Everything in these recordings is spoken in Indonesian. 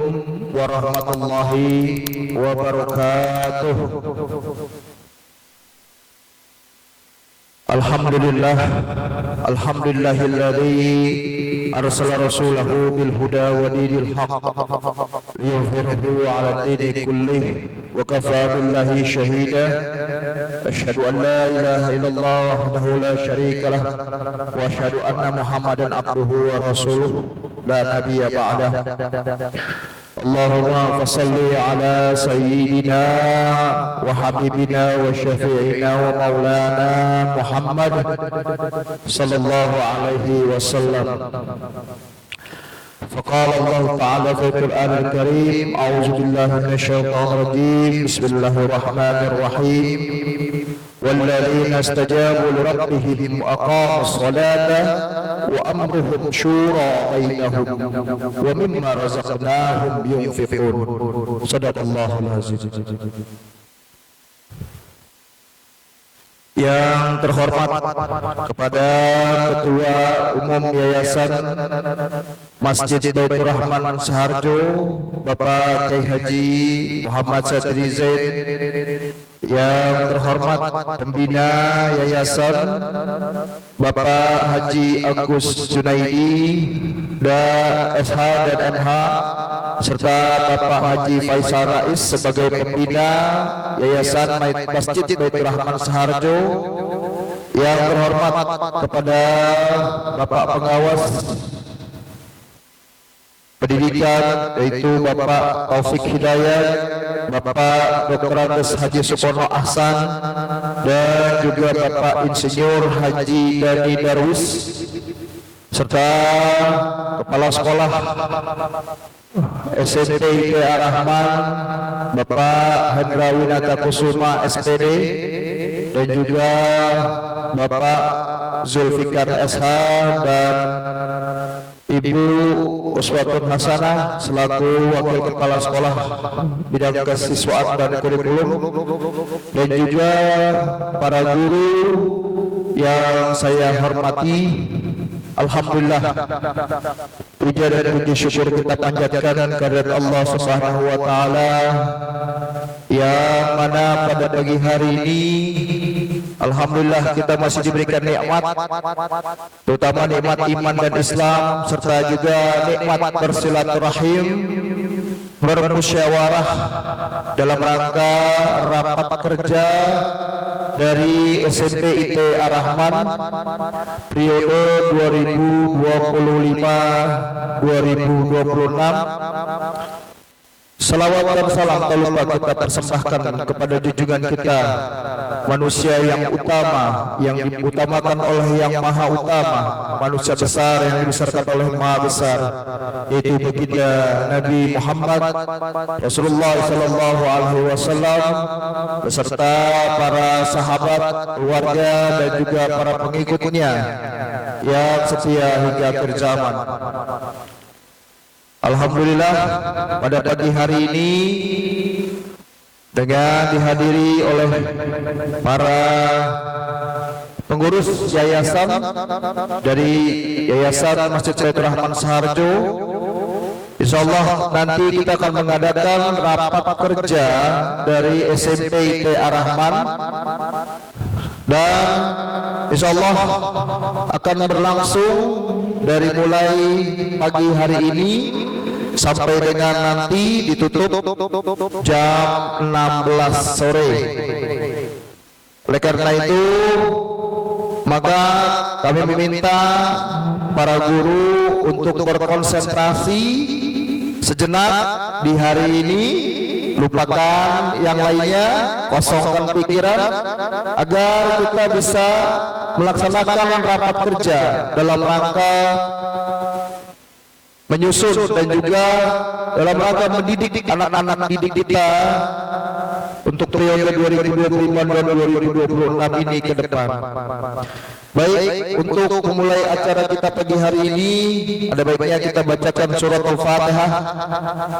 warahmatullahi wabarakatuh. Alhamdulillah, alhamdulillahilladzi arsala rasulahu bil huda wa dinil haqq liyuzhirahu 'ala dini kullih wa kafaa billahi shahida. Asyhadu an la ilaha illallah wahdahu la syarika lah wa asyhadu anna Muhammadan abduhu wa rasuluh la nabiyya ba'dah. Allahumma salli ala sayyidina wa habibina wa syafi'ina wa maulana Muhammad sallallahu alaihi wasallam. Faqala Allah ta'ala fi al-Qur'an al-Karim, a'udzu billahi minasyaitonir rajim, bismillahir rahim. والذين استجابوا لربهم وأقاموا الصلاة وأمرهم شورى بينهم ومما رزقناهم ينفقون. صدق الله العظيم. Yang terhormat kepada Ketua Umum Yayasan Masjid Baitur Rahman Saharjo, Bapak Kiai Haji Muhammad Satri Zaid. Yang terhormat Pembina Yayasan Bapak Haji Agus Junaidi dan SH dan MH, serta Bapak Haji Faisal Rais sebagai Pembina Yayasan Masjid Baitur Rahman Saharjo. Yang terhormat kepada Bapak Pengawas Pendidikan, yaitu Bapak Taufik Hidayat, Bapak Dr. Andes Haji Supono Ahsan, dan juga Bapak Insinyur Haji Dani Darwis, serta Kepala Sekolah SMP IT Ar-Rahman Bapak Hendra Winata Kusuma SPD, dan juga Bapak Zulfikar SH dan Ibu Uswatun Hasanah selaku Wakil Kepala Sekolah Bidang Kesiswaan dan Kurikulum, dan juga para guru yang saya hormati. Alhamdulillah, puja dan puji syukur kita panjatkan kehadirat Allah Subhanahu wa taala yang mana pada pagi hari ini alhamdulillah kita masih diberikan nikmat, terutama nikmat iman dan Islam, serta juga nikmat bersilaturahim, bermusyawarah dalam rangka rapat kerja dari SMP IT Ar-Rahman periode 2025-2026. Salawat dan salam tak lupa kita persembahkan kepada junjungan kita, manusia yang utama, yang diutamakan oleh yang maha utama, manusia besar yang dibesarkan oleh maha besar, yaitu baginda Nabi Muhammad Rasulullah sallallahu alaihi wasallam, beserta para sahabat, keluarga, dan juga para pengikutnya yang setia hingga akhir zaman. Alhamdulillah, pada pagi hari ini dengan dihadiri oleh para pengurus yayasan dari Yayasan Masjid Baitur Rahman Saharjo, insyaallah nanti kita akan mengadakan rapat kerja dari SMP IT Ar-Rahman, dan insyaallah akan berlangsung dari mulai pagi hari ini sampai dengan nanti ditutup jam 16 sore. Oleh karena itu, maka kami meminta para guru untuk berkonsentrasi sejenak di hari ini, lupakan yang lainnya, kosongkan pikiran agar kita bisa melaksanakan rapat kerja dalam rangka menyusun dan juga dalam rangka mendidik anak-anak didik kita untuk periode 2025 dan 2026 ini ke depan. Baik, untuk memulai acara kita pagi hari ini, ada baiknya kita bacakan surat Al-Fatihah.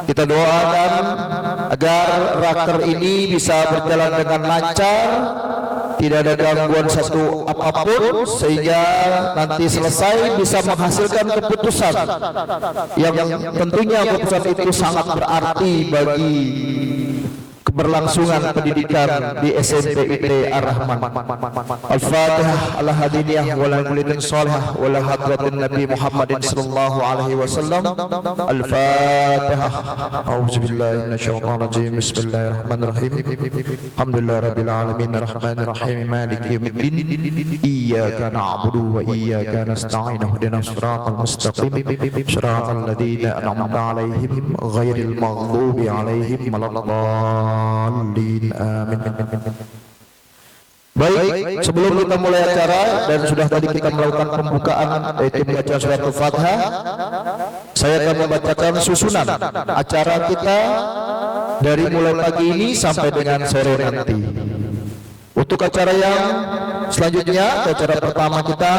Kita doakan agar raker ini bisa berjalan dengan lancar tidak ada gangguan satu apapun, sehingga nanti selesai bisa menghasilkan keputusan yang tentunya keputusan itu sangat berarti bagi keberlangsungan pendidikan di SMP IT Ar-Rahman. Al-Fatihah ala hadiniyah wala mulidin salihah wala hadratin Nabi Muhammadin sallallahu alaihi wasallam. Al-Fatihah. A'udzubillahi minasyaitonir rajim. Bismillahirrahmanirrahim. Alhamdulillahi rabbil alamin arrahmanir rahim maliki yaumiddin. Iyyaka na'budu wa iyyaka nasta'in. Ihdinas siratal mustaqim. Siratal ladzina an'amta 'alaihim ghairil maghdubi 'alaihim waladdallin. Amin. Baik, sebelum kita mulai acara dan sudah tadi kita melakukan pembukaan yaitu membaca surat Al-Fatihah, saya akan membacakan susunan acara kita dari mulai pagi ini sampai dengan sore nanti. Untuk acara yang selanjutnya, acara pertama kita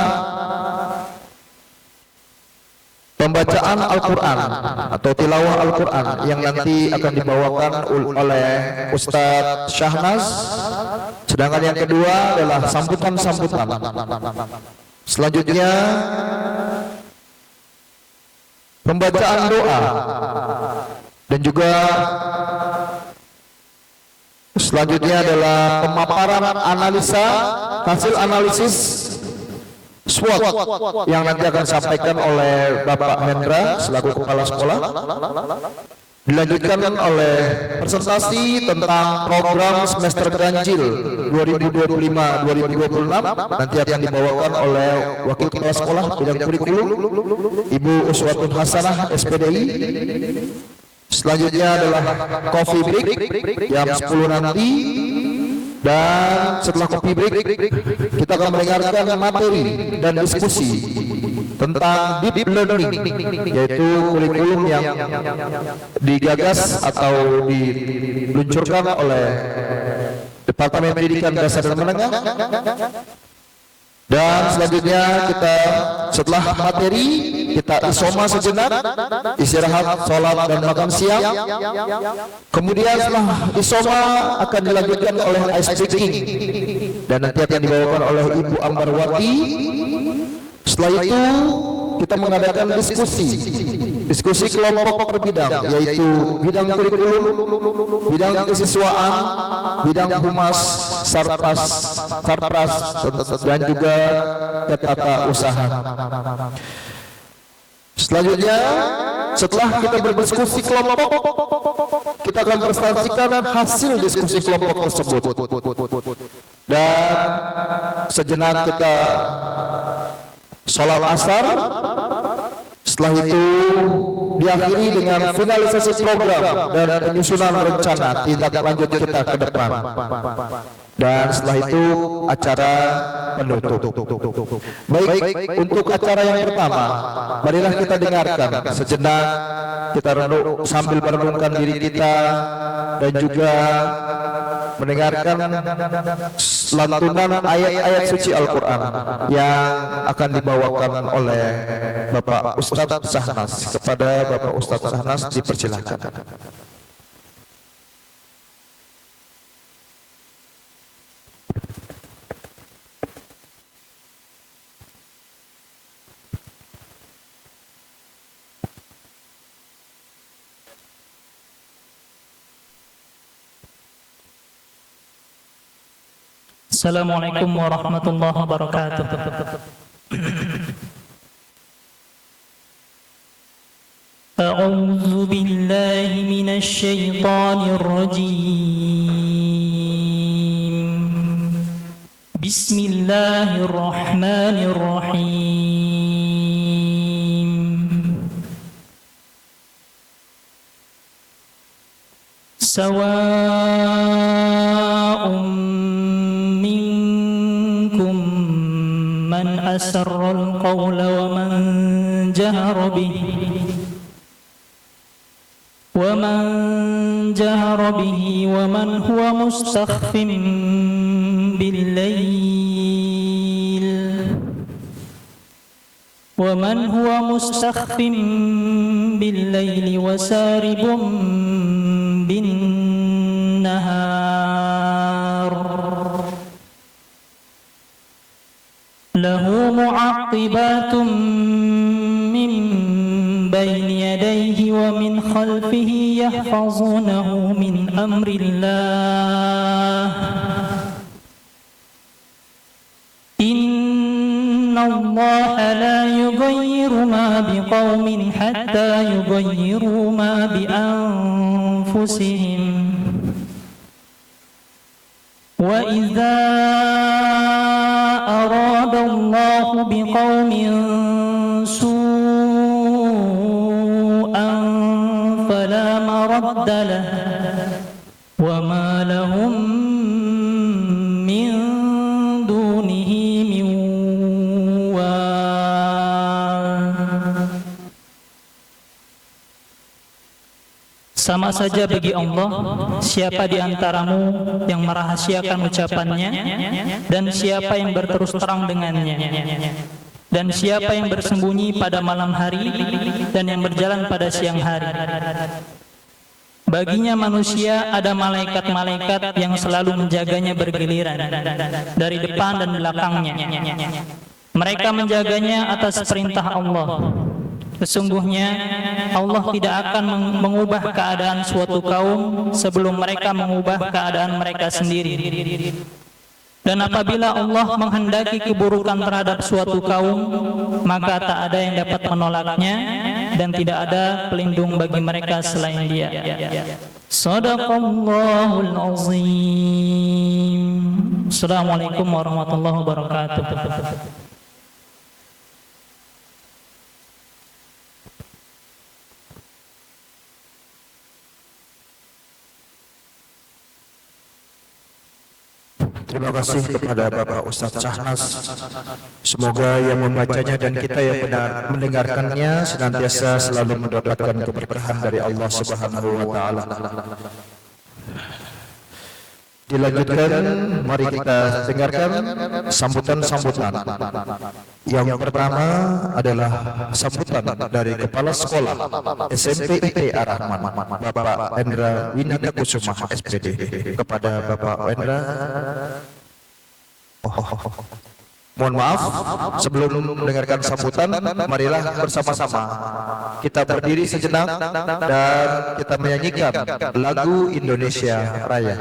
pembacaan Al-Quran atau tilawah Al-Quran yang nanti akan dibawakan oleh Ustadz Syahnas. Sedangkan yang kedua adalah sambutan-sambutan. Selanjutnya pembacaan doa dan juga selanjutnya adalah pemaparan analisa hasil analisis SWOT yang nanti akan disampaikan oleh Bapak Hendra selaku Kepala Sekolah. Dilanjutkan oleh presentasi tentang program semester ganjil 2025-2026 nanti akan dibawakan oleh Wakil Kepala Sekolah bidang kurikulum Ibu Uswatun Hasanah SPDI. Selanjutnya adalah coffee break jam 10 nanti. Dan setelah kopi break kita akan mendengarkan materi dan diskusi tentang deep learning, yaitu kurikulum yang digagas atau diluncurkan oleh Departemen Pendidikan Dasar dan Menengah. Dan selanjutnya kita setelah materi kita isoma sejenak, istirahat, sholat dan makan siang. Kemudian setelah isoma akan dilanjutkan oleh ice breaking dan nanti akan dibawakan oleh Ibu Ambarwati. Setelah itu kita mengadakan diskusi kelompok per bidang, yaitu bidang kurikulum, bidang kesiswaan, bidang humas, sarpras, dan juga tata usaha. Selanjutnya, setelah kita berdiskusi kelompok, kita akan presentasikan hasil diskusi kelompok tersebut. Dan sejenak kita sholat asar. Setelah itu diakhiri dengan finalisasi program dan penyusunan rencana tindak lanjut kita ke depan. Dan setelah itu acara penutup. Baik, untuk acara yang pertama, marilah kita dengarkan sejenak, kita renung sambil merenungkan diri kita dan juga mendengarkan lantunan ayat-ayat suci Al-Quran yang akan dibawakan oleh Bapak Ustadz Syahnas. Kepada Bapak Ustadz Syahnas dipersilakan. Assalamualaikum warahmatullahi wabarakatuh. A'udzu billahi minasy syaithanir rajim. Bismillahirrahmanirrahim. Sawa'un أسر القول ومن جهر به ومن هو مستخف بالليل وسارب بالنهار يحفظونه من أمر الله إن الله لا يغير ما بقوم حتى يغيروا ما بأنفسهم وإذا أراد الله بقوم سوءا فلا مرد له وما لهم من دونه من وال. Sama saja bagi Allah siapa di antaramu yang merahasiakan ucapannya dan siapa yang berterus terang dengannya, dan siapa yang bersembunyi pada malam hari dan yang berjalan pada siang hari. Baginya manusia ada malaikat-malaikat yang selalu menjaganya bergiliran dari depan dan belakangnya. Mereka menjaganya atas perintah Allah. Sesungguhnya Allah tidak akan mengubah keadaan suatu kaum sebelum mereka mengubah keadaan mereka sendiri. Dan apabila Allah menghendaki keburukan terhadap suatu kaum, maka tak ada yang dapat menolaknya dan tidak ada pelindung bagi mereka selain Dia. Shadaqallahul azim. Assalamualaikum warahmatullahi wabarakatuh. Terima kasih kepada Bapak Ustadz Syahnas. Semoga yang membacanya dan kita yang mendengarkannya senantiasa selalu mendapatkan keberkahan dari Allah Subhanahu wa taala. Dilanjutkan, mari kita dengarkan sambutan-sambutan. Yang pertama adalah sambutan dari Kepala Sekolah SMP IT Ar-Rahman, Bapak Endra Winata Kusuma SPD. Kepada Bapak Endra, mohon maaf, sebelum mendengarkan sambutan, marilah bersama-sama kita berdiri sejenak dan kita menyanyikan lagu Indonesia Raya.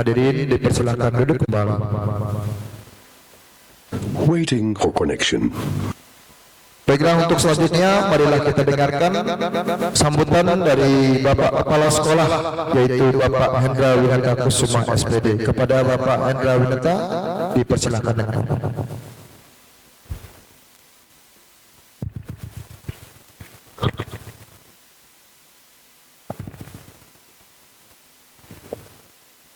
Hadirin dipersilakan duduk kembali. Waiting for connection. Baiklah, untuk selanjutnya marilah kita dengarkan sambutan dari Bapak Kepala Sekolah, yaitu Bapak Hendra Winata Kusuma SPD. Kepada Bapak Hendra Winata dipersilakan dengan hormat.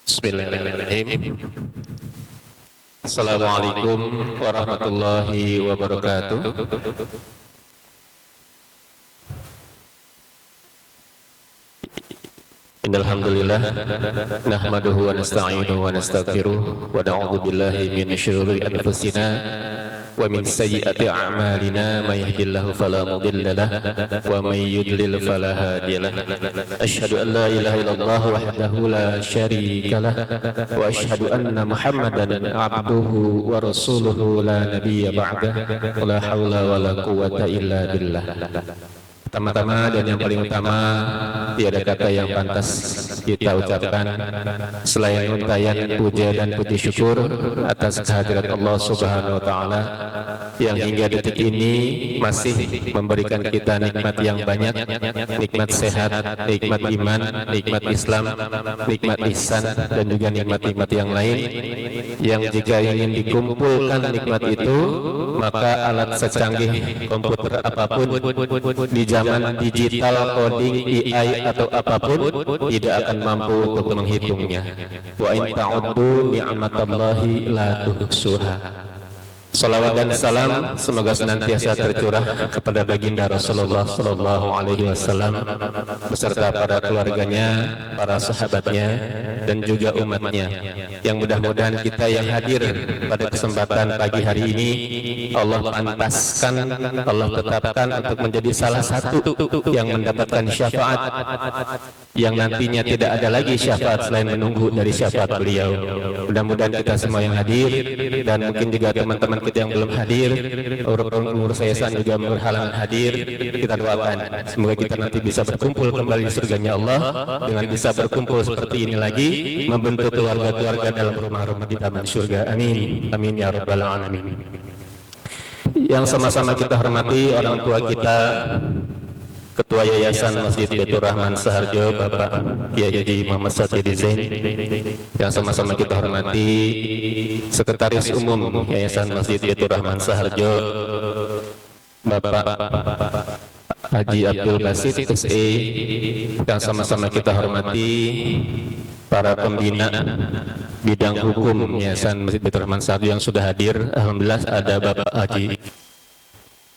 Bismillahirrahmanirrahim. Assalamualaikum warahmatullahi wabarakatuh. Innalhamdulillah nahmaduhu wa nasta'inuhu wa nastaghfiruh wa na'udzu billahi min syururi anfusina wa min sayyiati a'malina may yahdihillahu fala mudilla lahu wa may yudlil fala hadiya lahu. Asyhadu an la ilaha illallah wahdahu la syarika lahu wa asyhadu anna Muhammadan abduhu wa rasuluhu la nabiyya ba'dahu la haula wa la quwwata illa billah. Pertama-tama dan yang paling utama, tiada kata yang pantas kita ucapkan selain untayan puja dan puji syukur atas kehadirat Allah Subhanahu wa taala yang hingga detik ini masih memberikan kita nikmat yang banyak, nikmat sehat, nikmat iman, nikmat Islam, nikmat ihsan, dan juga nikmat-nikmat yang lain yang jika ingin dikumpulkan nikmat itu, maka alat secanggih komputer apapun di zaman digital, coding, AI atau apapun tidak akan mampu untuk menghitungnya. Wa in ta'uddu ni'matallahi la tuhsuha. Salawat dan salam semoga senantiasa tercurah kepada baginda Rasulullah Sallallahu Alaihi Wasallam beserta para keluarganya, para sahabatnya, dan juga umatnya. Yang mudah-mudahan kita yang hadir pada kesempatan pagi hari ini Allah pantaskan, Allah tetapkan untuk menjadi salah satu yang mendapatkan syafaat yang nantinya tidak ada lagi syafaat selain menunggu dari syafaat beliau. Mudah-mudahan kita semua yang hadir dan mungkin juga teman-teman kita yang belum hadir, umur saya juga berhalangan hadir, kita doakan semoga kita nanti bisa berkumpul kembali di surganya Allah dengan bisa berkumpul seperti ini lagi, membentuk keluarga-keluarga dalam rumah-rumah di taman surga. Amin, amin ya rabbal alamin. Yang sama-sama kita hormati orang tua kita, Ketua Yayasan Masjid Baitur Rahman Saharjo, Bapak Kiai Haji Muhammad Satiri Zain. Yang sama-sama kita hormati Sekretaris Umum Yayasan Masjid Baitur Rahman Saharjo, Bapak Haji Abdul Basit SE. Yang sama-sama kita hormati para pembina bidang hukum Yayasan Masjid Baitur Rahman Saharjo yang sudah hadir. Alhamdulillah ada Bapak Haji,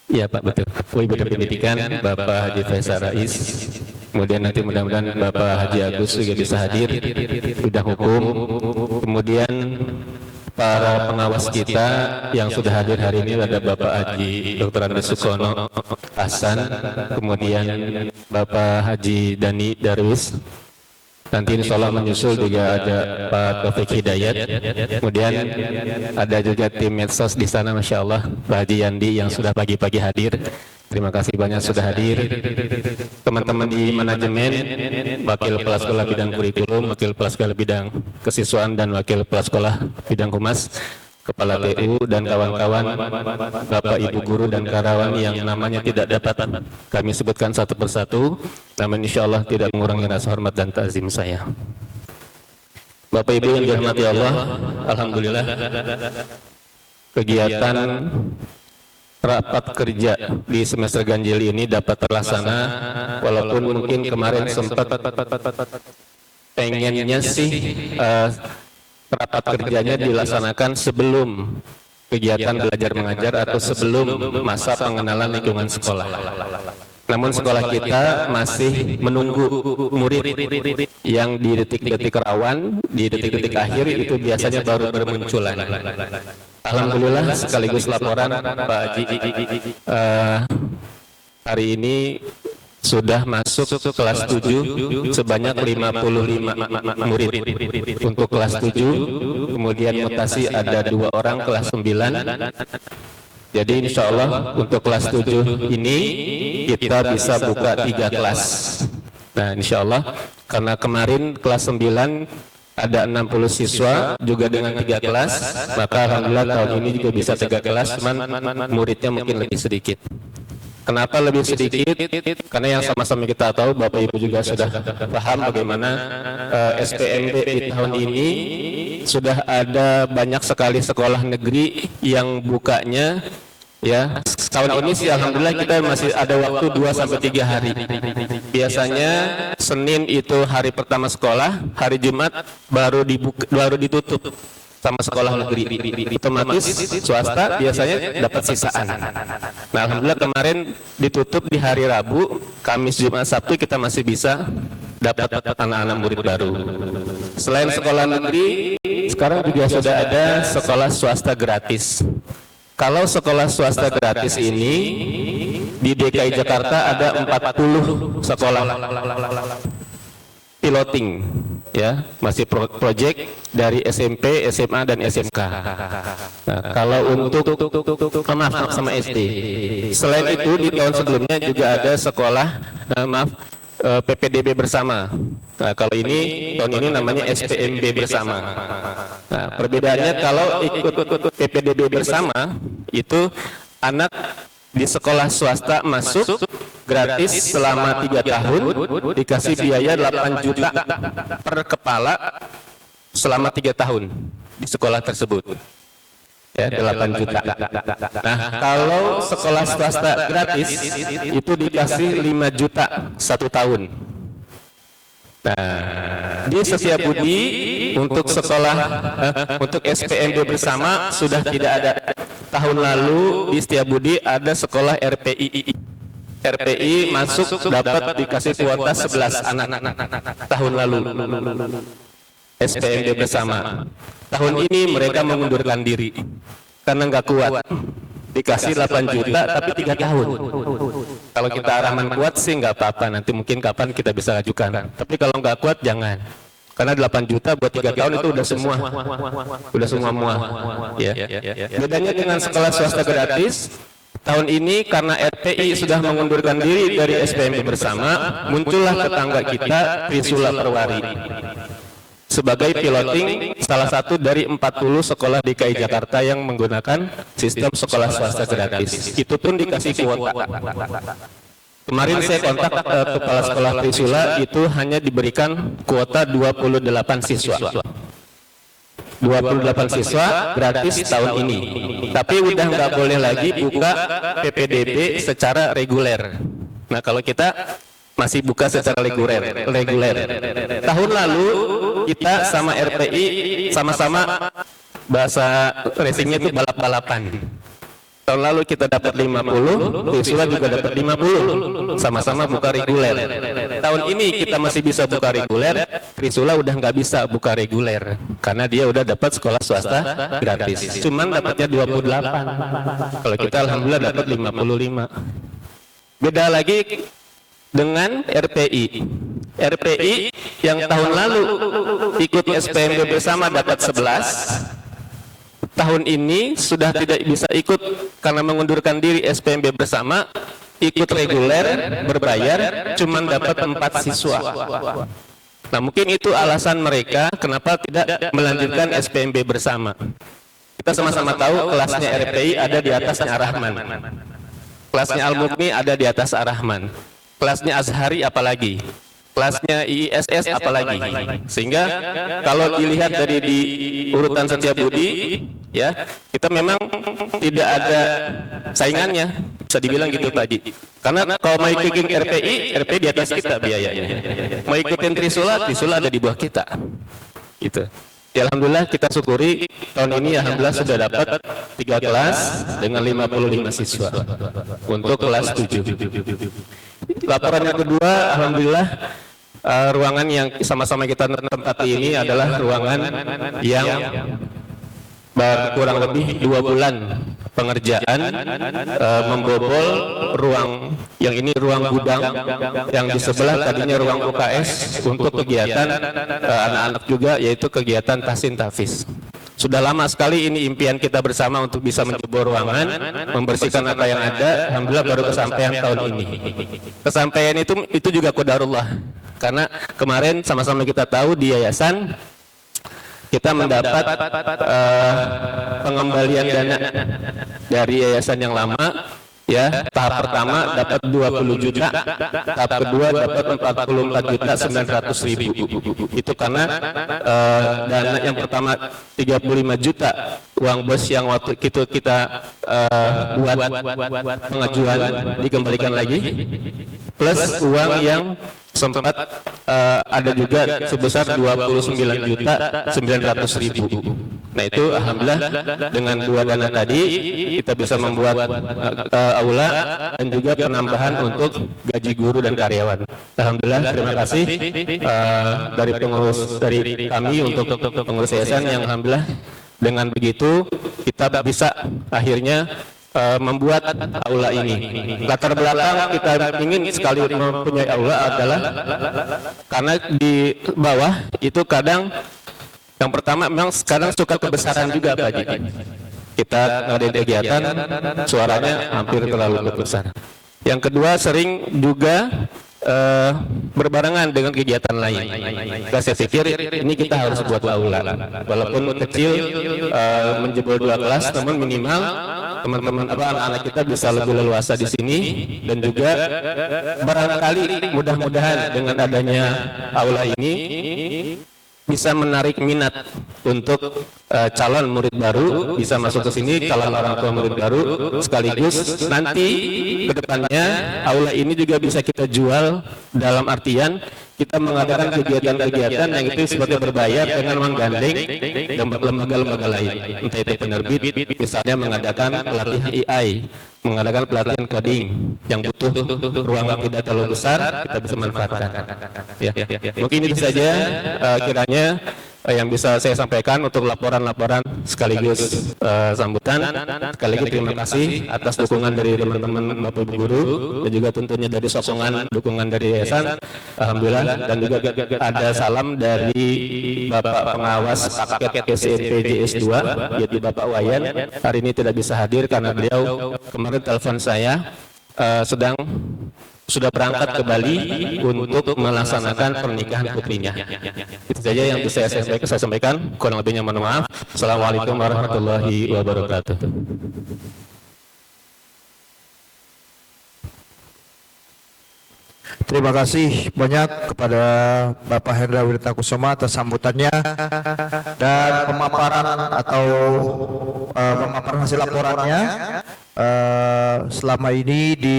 ya Pak, betul, Ibu Pendidikan Bapak Haji Faisal Rais, kemudian nanti mudah-mudahan Bapak Haji Agus juga bisa hadir bidang hukum, kemudian para pengawas kita yang sudah hadir hari ini ada Bapak Haji Dr. Andes Sukono Hasan, kemudian Bapak Haji Dani Darwis. Nanti insya Allah menyusul juga ada Pak Taufik Hidayat. Kemudian ada juga tim medsos di sana, Masya Allah, Pak Haji Yandi yang sudah pagi-pagi hadir. Terima kasih banyak sudah hadir. Teman-teman di manajemen, Wakil Kepala Sekolah Bidang Kurikulum, Wakil Kepala Sekolah Bidang Kesiswaan, dan Wakil Kepala Sekolah Bidang Humas, Kepala TU, dan kawan-kawan, Bapak Ibu Guru dan karyawan yang namanya tidak dapat kami sebutkan satu persatu, namun insya Allah tidak mengurangi rasa hormat dan ta'zim saya. Bapak Ibu yang dirahmati Allah, Alhamdulillah kegiatan rapat kerja di semester ganjil ini dapat terlaksana, walaupun mungkin kemarin sempat pengennya sih rapat kerjanya dilaksanakan sebelum kegiatan belajar mengajar atau sebelum masa pengenalan lingkungan sekolah. Namun sekolah kita masih menunggu murid yang di detik-detik rawan, di detik-detik akhir itu biasanya baru bermunculan. Alhamdulillah sekaligus laporan Pak Haji, hari ini sudah masuk kelas 7 sebanyak 55 murid untuk kelas 7, kemudian mutasi ada 2 orang kelas 9. Jadi insya Allah untuk kelas 7 ini kita bisa buka 3 kelas. Nah insya Allah karena kemarin kelas 9 ada 60 siswa juga dengan 3 kelas, maka alhamdulillah tahun ini juga bisa 3 kelas, cuman muridnya mungkin lebih sedikit. Kenapa lebih sedikit? Karena yang sama-sama kita tahu, Bapak Ibu juga sudah paham bagaimana SPMB di tahun ini sudah ada banyak sekali sekolah negeri yang bukanya, ya. Tahun ini sih alhamdulillah kita masih ada waktu 2-3 hari. Biasanya Senin itu hari pertama sekolah, hari Jumat baru ditutup sama sekolah negeri. Otomatis swasta biasanya dapat sisaan. Nah, alhamdulillah kemarin ditutup di hari Rabu, Kamis, Jumat, Sabtu kita masih bisa dapat anak-anak murid baru. Selain sekolah negeri, sekarang juga sudah ada sekolah swasta gratis. Kalau sekolah swasta gratis ini di DKI Jakarta ada 40 sekolah piloting, ya, masih project dari SMP, SMA dan SMK. Nah, kalau untuk maaf sama SD. Selain itu di tahun sebelumnya juga ada sekolah PPDB bersama. Nah, kalau ini tahun ini namanya SPMB bersama. Nah, perbedaannya kalau ikut PPDB bersama itu anak di sekolah swasta masuk gratis selama 3 tahun, dikasih biaya 8 juta per kepala selama 3 tahun di sekolah tersebut. Ya, 8 juta. Nah, kalau sekolah swasta gratis itu dikasih 5 juta 1 tahun. Nah, di Setiabudi untuk sekolah untuk SPMB bersama sudah tidak ada. Tahun lalu di Setiabudi ada sekolah RPI. RPI masuk dapat dikasih kuota 11 anak tahun lalu. SPMB bersama. Tahun ini mereka mengundurkan diri karena nggak kuat. Dikasih 8 juta tapi 3 tahun. Kalau kita Rahman kuat sih nggak apa-apa, nanti mungkin kapan kita bisa ajukan. Tapi kalau nggak kuat jangan. Karena 8 juta buat 3 tahun itu udah semua muah. Ya. Bedanya dengan sekolah swasta gratis, tahun ini karena RPI sudah mengundurkan diri dari SPMB bersama, muncullah tetangga kita Trisula Perwari sebagai piloting salah satu dari 40 sekolah DKI Jakarta yang menggunakan sistem sekolah swasta gratis. Itu pun dikasih kuota. Kemarin saya kontak kepala sekolah Trisula, itu hanya diberikan kuota 28 siswa. 28 siswa gratis tahun ini. Tapi udah nggak boleh lagi buka PPDB secara reguler. Nah, kalau kita masih buka secara reguler. Tahun lalu kita sama RPI sama-sama bahasa racingnya itu balap-balapan. Tahun lalu kita dapat 50, Trisula juga dapat 50, sama-sama buka reguler. Tahun ini kita masih bisa buka reguler, Trisula udah nggak bisa buka reguler karena dia udah dapat sekolah swasta gratis. Cuman dapatnya 28. Kalau kita alhamdulillah dapat 55. Beda lagi dengan RPI. RPI yang tahun lalu ikut SPMB bersama dapat 11. Tahun ini sudah tidak bisa ikut karena mengundurkan diri SPMB bersama, ikut reguler berbayar, cuman dapat 4 siswa. Nah, mungkin itu alasan mereka kenapa tidak melanjutkan SPMB bersama. Kita sama-sama tahu kelasnya RPI ada di atasnya Ar-Rahman, kelasnya Al-Mukni ada di atas Ar-Rahman, kelasnya Azhari apalagi, kelasnya IISS apalagi. Sehingga kalau dilihat dari di urutan Setiabudi, ya, kita memang tidak ada saingannya, bisa dibilang gitu tadi. Karena kalau mau ikutin RPI di atas kita biayanya. Mau ikutin Trisula ada di bawah kita. Gitu. Ya, alhamdulillah kita syukuri tahun ini alhamdulillah sudah dapat 3 kelas dengan 55 siswa untuk kelas 7. Laporan yang kedua, alhamdulillah ruangan yang sama-sama kita tempati ini adalah ruangan yang kurang lebih 2 bulan pengerjaan, membobol ruang yang ini ruang gudang, yang di sebelah tadinya ruang UKS untuk kegiatan anak-anak juga, yaitu kegiatan tahsin tahfiz. Sudah lama sekali ini impian kita bersama untuk bisa menjebol ruangan, membersihkan apa yang ada. Alhamdulillah baru kesampaian tahun ini. Kesampaian itu juga qadarullah. Karena kemarin sama-sama kita tahu di yayasan kita mendapat pengembalian dana dari yayasan yang lama Ya, tahap pertama dapat 20 juta, tahap kedua dapat 44.900.000. Itu karena dana yang pertama 35 juta uang bos yang waktu itu kita buat pengajuan dikembalikan lagi, plus uang yang sempat ada juga sebesar 29.900.000. Nah itu alhamdulillah dengan dua dana tadi kita bisa membuat aula dan juga penambahan untuk gaji guru dan karyawan. Alhamdulillah, terima kasih dari pengurus dari kami untuk pengurus yayasan yang alhamdulillah dengan begitu kita bisa akhirnya membuat aula ini. Latar belakang kita ingin sekali mempunyai aula adalah karena di bawah itu kadang yang pertama memang sekarang suka kebesaran juga Pak Haji. Kita ngadain kegiatan suaranya hampir terlalu besar. Yang kedua sering juga berbarengan dengan kegiatan lain. Saya pikir ini kita harus buat aula. Walaupun kecil menjebol 2 kelas, namun minimal teman-teman anak-anak kita bisa lebih leluasa di sini dan juga barangkali mudah-mudahan dengan adanya aula ini bisa menarik minat untuk calon murid baru bisa masuk ke sini, calon orang tua murid baru, sekaligus nanti ke depannya aula ini juga bisa kita jual dalam artian kita mengadakan kegiatan-kegiatan yang itu seperti berbayar dengan menggandeng lembaga-lembaga lain, entah itu penerbit, misalnya mengadakan pelatihan AI, mengadakan pelatihan coding yang butuh ruang yang tidak terlalu besar, kita bisa manfaatkan. Ya. Mungkin itu saja kiranya yang bisa saya sampaikan untuk laporan-laporan sekaligus sambutan. Sekali lagi terima kasih atas dukungan dari teman-teman Bapak Ibu Guru dan juga tentunya dari sokongan dukungan dari yayasan. Alhamdulillah, dan juga ada salam dari Bapak Pengawas Paket SMP JS2 yaitu Bapak Wayan. Hari ini tidak bisa hadir karena beliau kemarin telepon saya sudah berangkat ke Bali untuk melaksanakan pernikahan putrinya. Itu saja yang bisa saya sampaikan. Kurang lebihnya mohon maaf. Assalamualaikum warahmatullahi wabarakatuh. Terima kasih banyak kepada Bapak Hendra Wirtakusuma atas sambutannya dan pemaparan atau pemaparan hasil laporannya selama ini di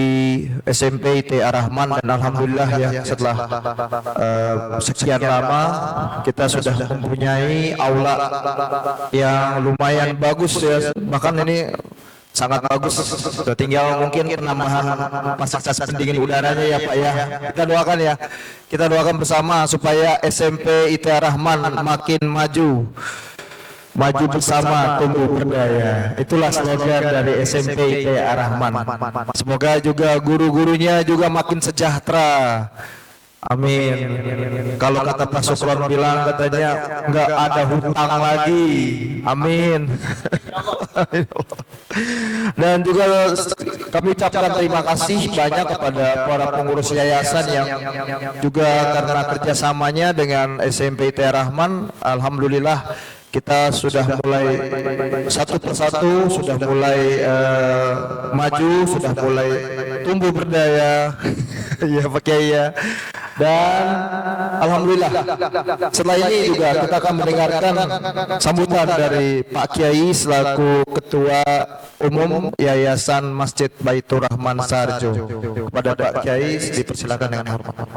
SMP IT Ar-Rahman, dan alhamdulillah ya setelah sekian lama kita sudah mempunyai aula yang lumayan bagus ya, bahkan ini sangat bagus. Sudah tinggal mungkin penambahan fasilitas pendingin udaranya ya Pak ya. Kita doakan ya. Kita doakan bersama supaya SMP IT Ar-Rahman makin maju. Maju bersama, tumbuh berdaya. Itulah slogan dari SMP IT Ar-Rahman. Semoga juga guru-gurunya juga makin sejahtera. Amin. Kalau kata Pak Sukron bilang katanya nggak ada hutang lagi. Amin. Dan juga kami ucapkan terima kasih banyak kepada para pengurus yayasan yang juga karena kerjasamanya dengan SMP IT Ar-Rahman, alhamdulillah kita sudah mulai satu persatu, sudah mulai maju, sudah mulai tumbuh berdaya. Ya Pak Kiai ya. Dan alhamdulillah setelah ini juga kita akan mendengarkan sambutan dari Pak Kiai selaku Ketua Umum Yayasan Masjid Baitur Rahman Sarjo. Kepada Pak Kiai dipersilakan dengan hormat.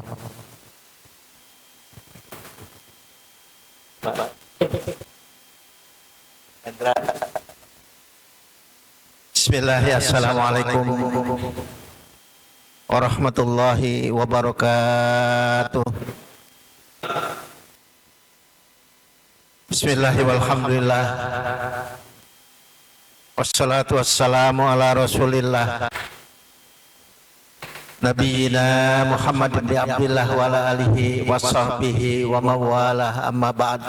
Bismillahirrahmanirrahim. Assalamualaikum warahmatullahi wabarakatuh. Bismillahirrahmanirrahim. Wassalatu wassalamu ala Rasulillah Nabiyina Muhammad bin Abdillah wa ala alihi wa sahbihi wa mawalah, amma ba'd.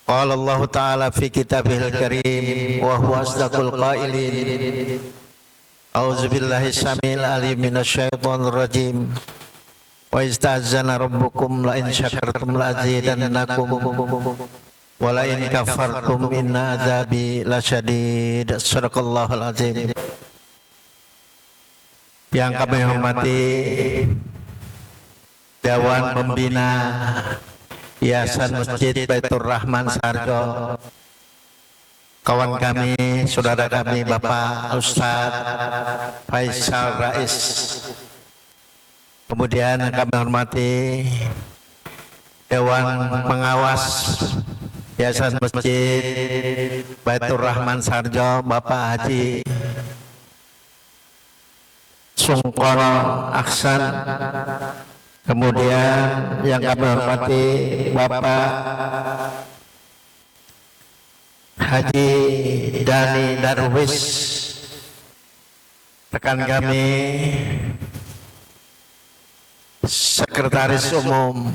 Qala Allah Ta'ala fi kitabihil karim wa huwa asdaqul qailin. A'udzu billahi samil alim minasyaitonir rajim. Wa ista'zana rabbukum la in syakartum la azidannakum wa la in kafartum inna adzabi lasyadid. Shadaqallahul azim. yang kami hormati Dewan Pembina Yayasan Masjid Baitur Rahman Sarjo, kawan kami, saudara kami, Bapak Ustadz Faisal Rais. Kemudian yang kami hormati Dewan Pengawas Yayasan Masjid Baitur Rahman Sarjo, Bapak Haji Sungkon Aksan. Kemudian yang kami hormati Bapak Haji Dani Darwis, rekan kami Sekretaris Umum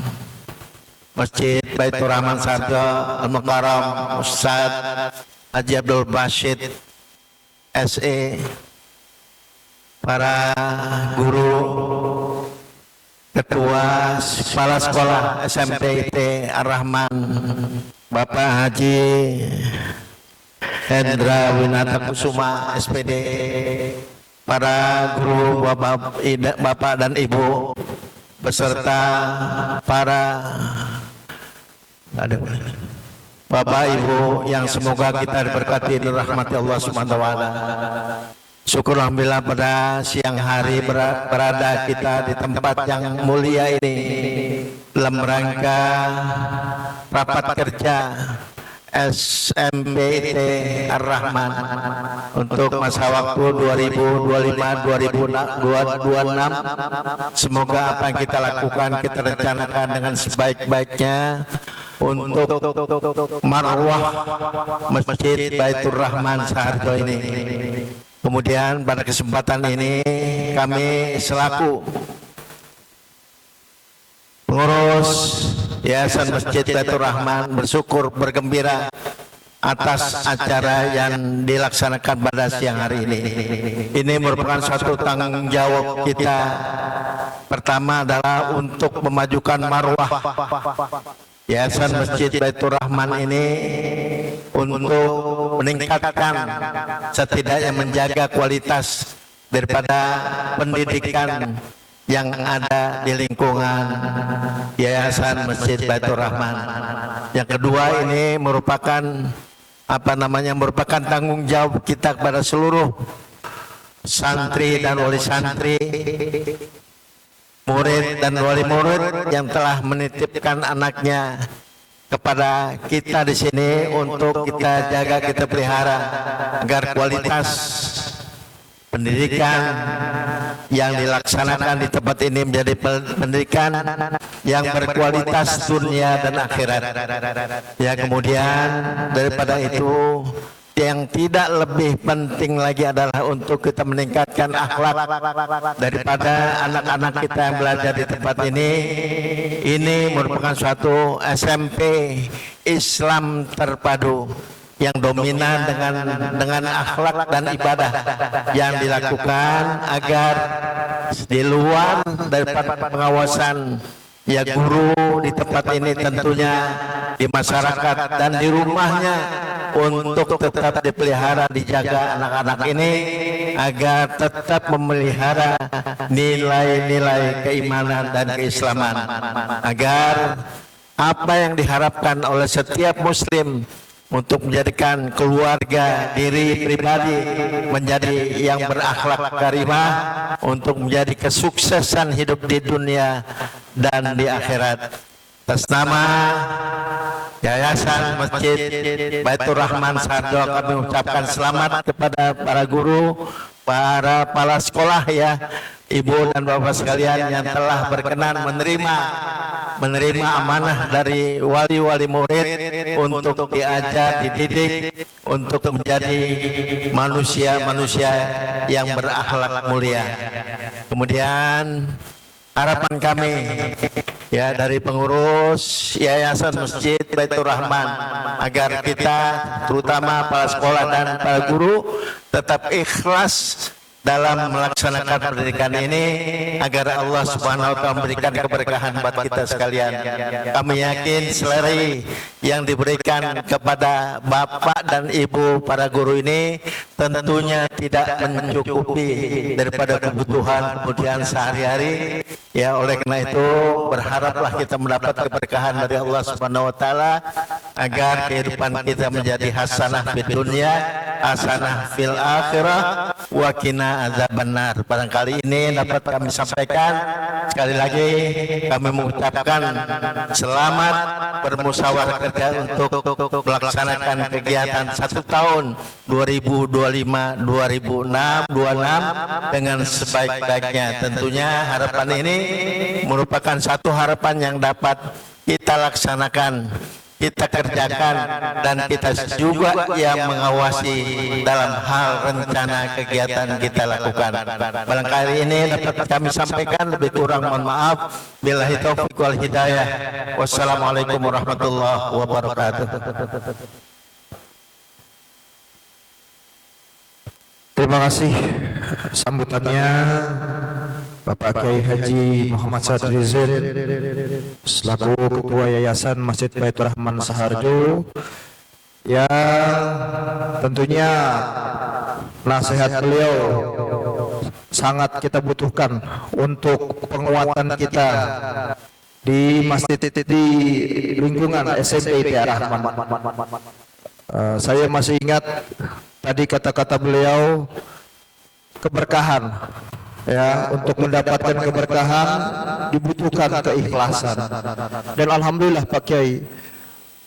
Masjid Baitur Rahman Sarjo Al-Mukarram Ustadz Haji Abdul Basyid SE, para guru, Ketua Kepala Sekolah SMP IT Ar-Rahman Bapak Haji Hendra Winata Kusuma SPD, para guru, Bapak dan Ibu, beserta para Bapak Ibu yang semoga kita diberkati dan rahmati Allah Subhanahu wa taala. Syukur alhamdulillah pada siang hari berada kita di tempat yang mulia ini dalam rangka rapat kerja SMPT Ar-Rahman untuk masa waktu 2025-2026. Semoga apa yang kita lakukan kita rencanakan dengan sebaik-baiknya untuk marwah Masjid Baitur Rahman Sarjo ini. Kemudian pada kesempatan ini kami selaku pengurus Yayasan Masjid Baitur Rahman bersyukur, bergembira atas acara yang dilaksanakan pada siang hari ini. Ini merupakan suatu tanggung jawab kita. Pertama adalah untuk memajukan marwah Yayasan Masjid Baitur Rahman ini, untuk meningkatkan, setidaknya menjaga kualitas daripada pendidikan yang ada di lingkungan Yayasan Masjid Baitur Rahman. Yang kedua, ini merupakan merupakan tanggung jawab kita kepada seluruh santri dan wali santri, murid dan wali murid yang telah menitipkan anaknya kepada kita di sini untuk kita jaga, kita pelihara agar kualitas pendidikan yang dilaksanakan di tempat ini menjadi pendidikan yang berkualitas dunia dan akhirat. Ya, kemudian daripada itu, yang tidak lebih penting lagi adalah untuk kita meningkatkan akhlak daripada anak-anak kita yang belajar di tempat ini. Ini merupakan suatu SMP Islam terpadu yang dominan dengan akhlak dan ibadah yang dilakukan agar di luar daripada pengawasan ya guru di tempat ini, tentunya di masyarakat dan di rumahnya, untuk tetap dipelihara, dijaga anak-anak ini agar tetap memelihara nilai-nilai keimanan dan keislaman, agar apa yang diharapkan oleh setiap muslim untuk menjadikan keluarga, diri pribadi menjadi yang berakhlak karimah, untuk menjadi kesuksesan hidup di dunia dan di akhirat. Atas nama Yayasan Masjid Baitur Rahman Sarjo, kami ucapkan selamat kepada para guru, para kepala sekolah, ya, ibu dan bapak sekalian yang telah berkenan menerima amanah dari wali-wali murid untuk diajar, dididik, untuk menjadi manusia-manusia yang berakhlak mulia. Kemudian harapan kami, ya, dari pengurus Yayasan Masjid Baitur Rahman, agar kita, terutama para sekolah dan para guru, tetap ikhlas dalam melaksanakan pendidikan ini, agar Allah Subhanahu wa taala memberikan keberkahan buat kita sekalian. Kami yakin seleri yang diberikan kepada bapak dan ibu para guru ini tentunya tidak mencukupi daripada kebutuhan sehari-hari. Ya, oleh karena itu berharaplah kita mendapat keberkahan dari Allah Subhanahu wa taala agar kehidupan kita menjadi hasanah fid dunya, hasanah fil akhirah, wa qina adzabannar. Barangkali ini dapat kami sampaikan. Sekali lagi kami mengucapkan selamat bermusyawarah kerja untuk melaksanakan kegiatan 1 tahun 2025-2026 dengan sebaik-baiknya. Tentunya harapan ini merupakan satu harapan yang dapat kita laksanakan, kita kerjakan, dan kita juga yang mengawasi dalam hal rencana kegiatan kita lakukan. Barangkali ini dapat kami sampaikan, lebih kurang mohon maaf. Billahi taufiq wal hidayah. Wassalamualaikum warahmatullahi wabarakatuh. Terima kasih sambutannya Bapak Kiai Haji Muhammad Sadri Zain selaku Ketua Yayasan Masjid Baitur Rahman Saharjo, yang tentunya nasihat beliau sangat kita butuhkan untuk penguatan kita di masjid di lingkungan SMP Baitur Rahman. Saya masih ingat tadi kata-kata beliau, keberkahan. Ya, untuk mendapatkan keberkahan dibutuhkan keikhlasan. Dan alhamdulillah Pak Kiai,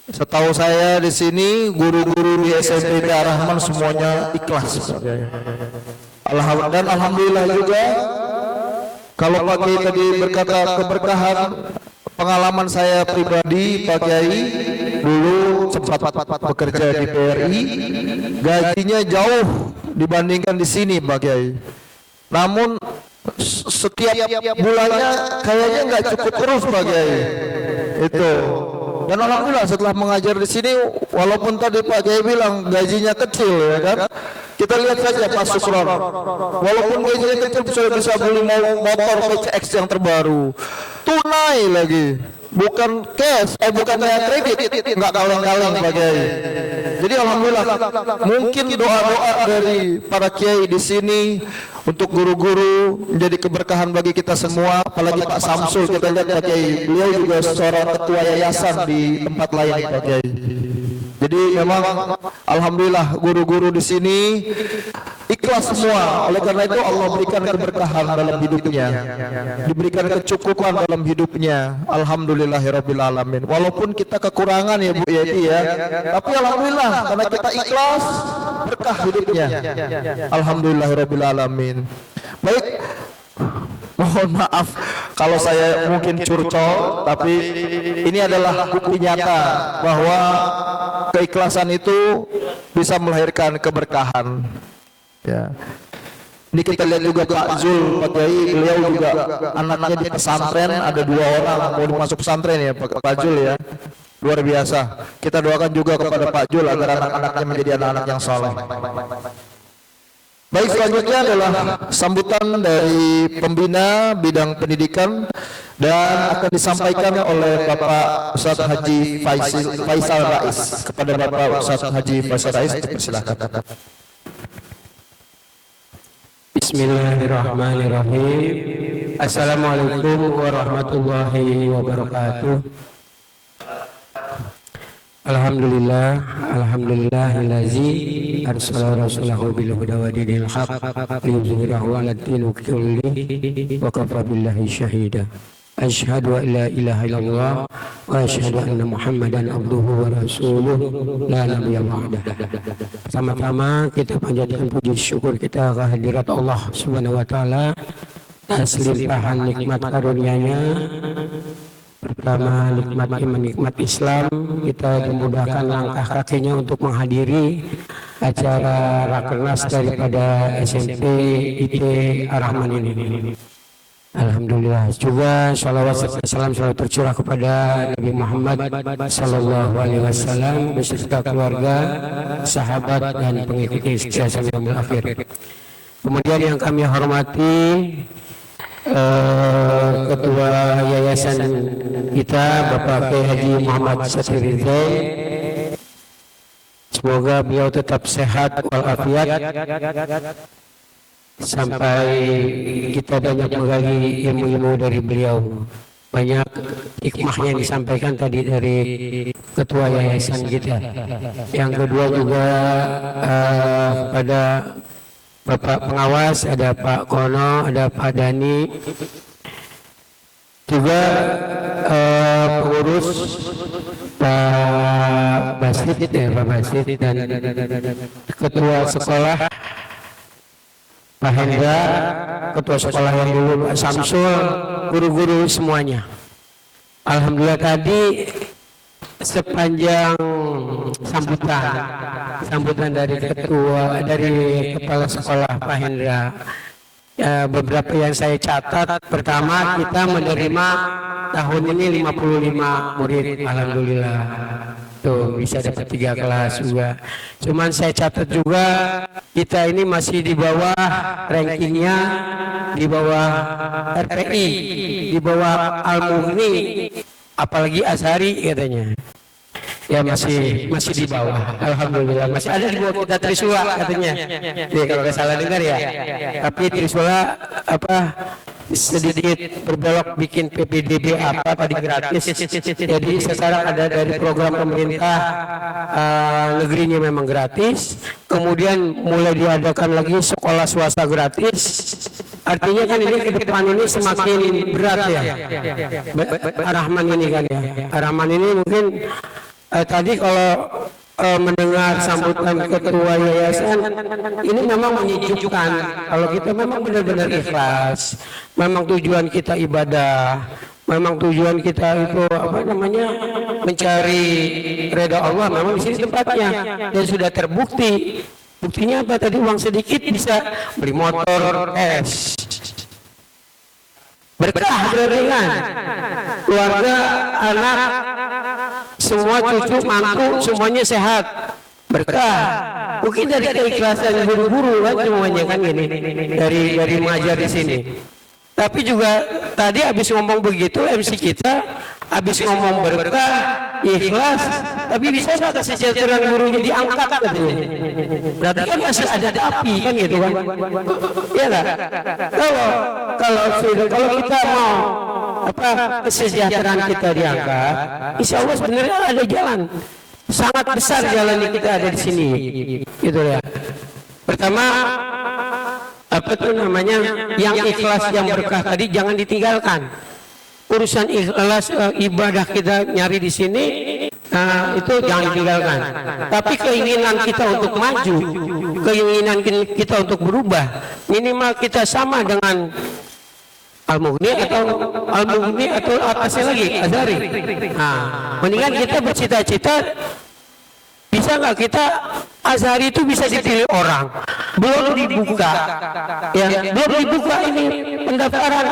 setahu saya di sini guru-guru di SMP Baitur Rahman semuanya ikhlas. Dan alhamdulillah juga kalau Pak Kiai tadi berkata keberkahan, pengalaman saya pribadi Pak Kiai dulu sempat bekerja di BRI, gajinya jauh dibandingkan di sini Pak Kiai. Namun setiap bulannya kayaknya nggak cukup terus Pak Kiai. Itu. Dan alhamdulillah setelah mengajar di sini, walaupun tadi Pak Kiai bilang gajinya kecil, ya kan? Kita lihat saja Pak Sukron. Walaupun gajinya kecil sudah bisa beli motor PCX yang terbaru. Tunai lagi. Bukan cash, bukannya kredit, nggak kaleng-kaleng Pak Kiai. Jadi alhamdulillah, mungkin doa-doa dari para kiai di sini untuk guru-guru menjadi keberkahan bagi kita semua. Apalagi Pak Samsul, kita lihat Pak Kiai, beliau juga seorang ketua yayasan di tempat lain Pak Kiai. Jadi memang alhamdulillah guru-guru di sini ikhlas semua. Oleh karena itu Allah berikan keberkahan dalam hidupnya, diberikan kecukupan dalam hidupnya. Alhamdulillahirabbil alamin. Walaupun kita kekurangan ya Bu Yeti ya, tapi alhamdulillah karena kita ikhlas, berkah hidupnya. Alhamdulillahirabbil alamin. Baik, mohon maaf kalau saya mungkin curcol, tapi ini adalah bukti nyata bahwa keikhlasan itu bisa melahirkan keberkahan. Ya. Ini kita lihat juga Pak Zul, Pak Kiai, beliau juga anaknya di pesantren, ada 2 orang mau masuk pesantren ya Pak Zul ya. Luar biasa. Kita doakan juga kepada Pak Zul agar anak-anaknya menjadi anak-anak yang saleh. Baik, selanjutnya adalah sambutan dari pembina bidang pendidikan dan akan disampaikan oleh Bapak Ustadz Haji Faisal Rais. Kepada Bapak Ustadz Haji Faisal Rais, dipersilakan. Bismillahirrahmanirrahim. Assalamualaikum warahmatullahi wabarakatuh. Alhamdulillah, alhamdulillahillazi arsala rasulahu bil huda wa dinil haq liyuzhirahu 'ala ad-dini kullihi wa kafa billahi syahida. Asyhadu an la ilaha illallah wa asyhadu anna Muhammadan abduhu wa rasuluh la nabiyya ba'dah. Pertama-tama kita panjatkan puji syukur kita kehadirat Allah Subhanahu wa taala atas limpahan nikmat karunia-Nya. Pertama, nikmat iman, nikmat Islam, kita dimudahkan langkah kakinya untuk menghadiri acara rakernas daripada SMP IT Ar-Rahman ini. Alhamdulillah. Juga salawat serta salam selalu tercurah kepada Nabi Muhammad sallallahu alaihi wasallam beserta keluarga, sahabat dan pengikutnya sampai yaumil akhir. Kemudian yang kami hormati Ketua Yayasan kita Bapak Kiai Haji Muhammad Sadri Zain, Semoga beliau tetap sehat walafiat sampai kita banyak menggali ilmu-ilmu dari beliau. Banyak hikmah yang disampaikan tadi dari ketua yayasan kita. Yang kedua juga pada Bapak pengawas, ada Pak Kono, ada Pak Dani, juga pengurus Pak Basit Pak Basit dan ketua sekolah Pak Hendra, ketua sekolah yang dulu Pak Samsul, guru-guru semuanya. Alhamdulillah tadi sepanjang sambutan dari kepala sekolah Pak Hendra, beberapa yang saya catat. Pertama, kita menerima tahun ini 55 murid, alhamdulillah. Tuh bisa dapat 3 kelas juga. Cuman saya catat juga kita ini masih di bawah rankingnya, di bawah RPI, di bawah Al-Mughni, apalagi Azhari katanya. Ya masih di bawah. Alhamdulillah masih ada di bawah kita Trisula katanya. Ya, kalau nggak salah dengar ya. Tapi Trisula sedikit berbelok bikin PPDB tadi gratis. Jadi sekarang ada dari program pemerintah negerinya memang gratis. Kemudian mulai diadakan lagi sekolah swasta gratis. Artinya kan ini ke depan ini semakin berat ya. Ar-Rahman ini kan ya. Ar-Rahman ini mungkin tadi kalau mendengar sambutan ketua yayasan ini memang menyejukkan. Kalau kita memang benar-benar ikhlas, memang tujuan kita ibadah, memang tujuan kita itu mencari redha Allah, memang di sini tempatnya dan sudah terbukti. Buktinya apa tadi, uang sedikit bisa beli motor es. Berkah berringan, keluarga, anak, semua cucu, mantu, semuanya sehat, berkah. Mungkin dari keikhlasan guru-guru kan semuanya kan gini, dari mengajar di sini. Tapi juga tadi habis ngomong begitu MC kita, habis ngomong berkah, ikhlas, tapi bisa nggak kesejahteraan gurunya diangkat katanya? Berarti kan masih ada api kan gitu kan? Iya nggak? Kalau kita mau kesejahteraan kita diangkat, insya Allah sebenarnya ada jalan sangat besar, jalan yang kita ada di sini, gitu ya. Pertama, yang ikhlas, yang berkah tadi jangan ditinggalkan. Urusan ikhlas ibadah kita nyari di sini itu jangan ditinggalkan. Tapi keinginan kita untuk maju, keinginan kita untuk berubah, minimal kita sama dengan Al-Mughni atau atasnya lagi Azhari. Mendingan kita bercita-cita, bisa nggak kita Azhari itu bisa dipilih orang, belum dibuka ini pendaftaran,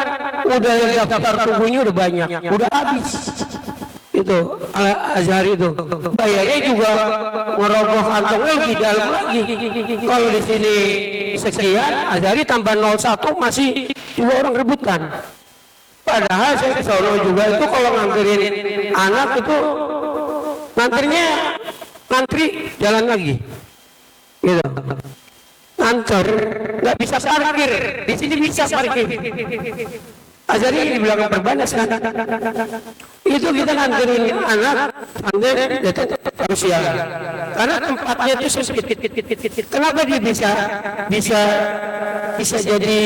udah yang daftar tunggunya udah banyak, udah habis itu Azhari itu, bayarnya juga ngerogoh kantongnya lebih dalam lagi. Kalau di sini sekian, Azhari tambah 01 masih juga orang rebutan. Padahal saya ke sono juga itu kalau nganterin anak itu ngantri jalan lagi, gitu. Nganter nggak bisa parkir, di sini bisa parkir. Azhari di belakang Perbanas kan. Itu kita nganterin anak sampai harus siang. Karena tempatnya itu sempit. Kenapa dia bisa jadi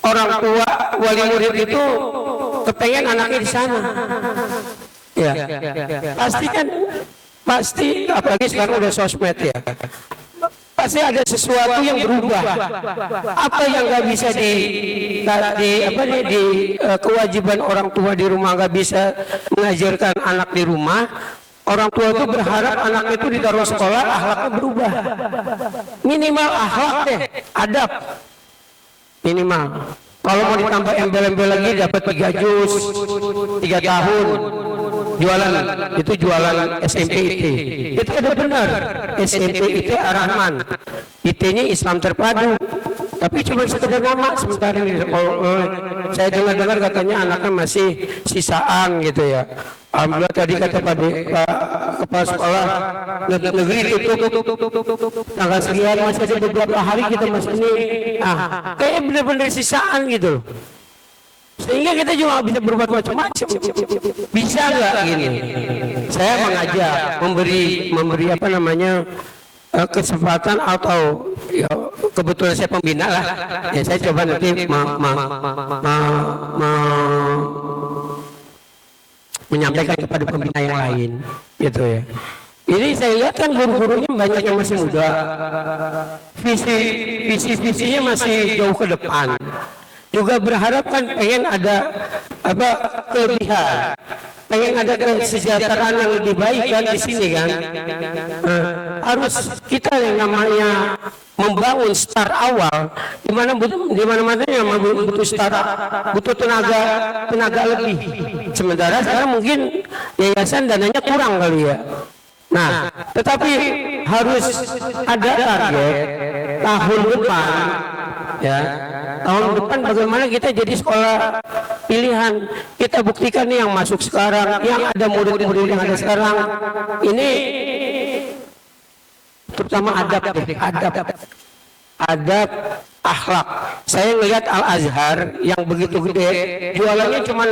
orang tua wali murid itu kepengen anaknya di sana. Ya. Pasti apalagi sekarang udah sosmed ya. Pasti ada sesuatu yang berubah. Apa yang nggak bisa kewajiban orang tua di rumah nggak bisa mengajarkan anak di rumah. Orang tua itu berharap anaknya itu ditaruh sekolah, akhlaknya berubah. Minimal akhlak deh, adab. Minimal. Kalau mau ditambah embel-embel lagi dapat 3 juz, 3 tahun. Jualan SMP IT. Itu ada benar. SMP IT Ar-Rahman. IT-nya Islam terpadu. Tapi cuma sekedar nama sementara ini. Saya dengar katanya anaknya masih sisaan gitu ya. Alhamdulillah tadi kata Pak Kepala Sekolah negeri tutup tanggal sekian, masih ada beberapa hari kita masih ini, kayak benar-benar sisaan gitu, sehingga kita juga nggak bisa berbuat macam-macam. Bisa nggak gini? Saya mengajak, memberi apa namanya kesempatan atau ya, kebetulan saya pembina lah, ya saya coba nanti menyampaikan kepada pembina yang lain, gitu ya. Ini saya lihat kan guru-gurunya banyak yang masih muda, visinya masih jauh ke depan. Juga berharap kan pengen ada apa kelebihan, pengen ada kesejahteraan yang lebih baik kan di sini kan. Harus kita yang namanya membangun start awal, di mana yang butuh start, butuh tenaga lebih. Sementara sekarang mungkin yayasan dananya kurang kali ya. Nah, tetapi harus ada target tahun depan, ya. Tahun depan bagaimana kita jadi sekolah pilihan. Kita buktikan nih yang masuk sekarang, yang ada murid-murid yang ada sekarang ini, terutama adab akhlak. Saya melihat Al Azhar yang begitu gede, jualannya cuma